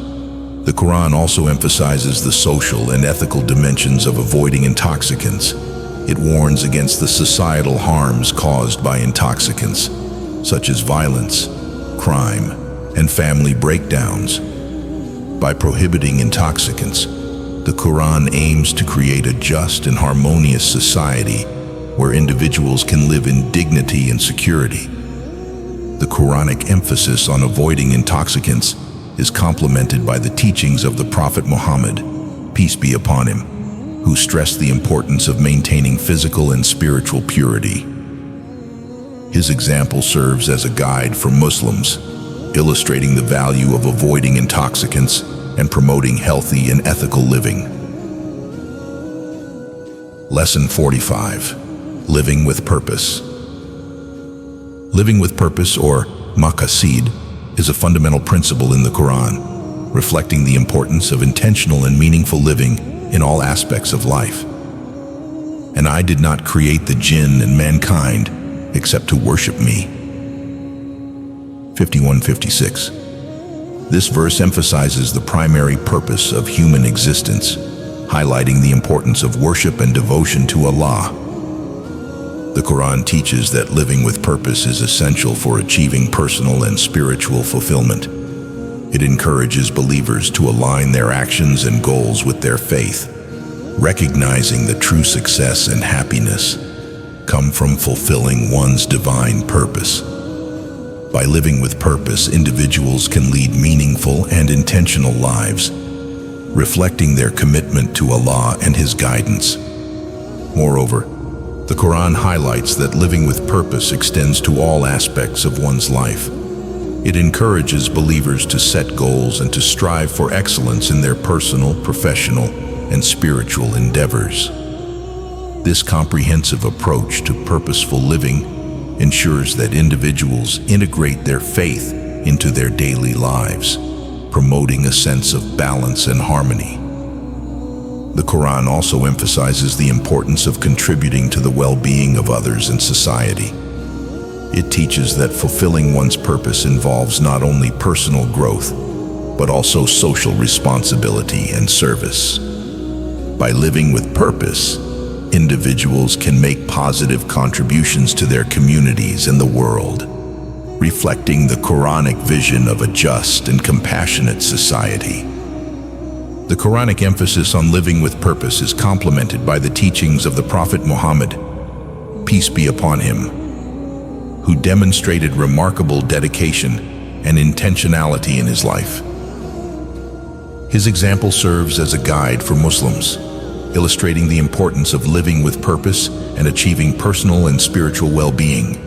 The Quran also emphasizes the social and ethical dimensions of avoiding intoxicants. It warns against the societal harms caused by intoxicants, such as violence, crime, and family breakdowns. By prohibiting intoxicants, the Quran aims to create a just and harmonious society where individuals can live in dignity and security. The Quranic emphasis on avoiding intoxicants is complemented by the teachings of the Prophet Muhammad, peace be upon him, who stressed the importance of maintaining physical and spiritual purity. His example serves as a guide for Muslims, illustrating the value of avoiding intoxicants and promoting healthy and ethical living. Lesson 45. Living with Purpose. Living with purpose, or maqasid, is a fundamental principle in the Quran, reflecting the importance of intentional and meaningful living in all aspects of life. And I did not create the jinn and mankind except to worship me. 51:56. This verse emphasizes the primary purpose of human existence, highlighting the importance of worship and devotion to Allah. The Quran teaches that living with purpose is essential for achieving personal and spiritual fulfillment. It encourages believers to align their actions and goals with their faith, recognizing that true success and happiness come from fulfilling one's divine purpose. By living with purpose, individuals can lead meaningful and intentional lives, reflecting their commitment to Allah and His guidance. Moreover, the Quran highlights that living with purpose extends to all aspects of one's life. It encourages believers to set goals and to strive for excellence in their personal, professional, and spiritual endeavors. This comprehensive approach to purposeful living ensures that individuals integrate their faith into their daily lives, promoting a sense of balance and harmony. The Quran also emphasizes the importance of contributing to the well-being of others in society. It teaches that fulfilling one's purpose involves not only personal growth, but also social responsibility and service. By living with purpose, individuals can make positive contributions to their communities and the world, reflecting the Quranic vision of a just and compassionate society. The Quranic emphasis on living with purpose is complemented by the teachings of the Prophet Muhammad, peace be upon him, who demonstrated remarkable dedication and intentionality in his life. His example serves as a guide for Muslims, illustrating the importance of living with purpose and achieving personal and spiritual well-being.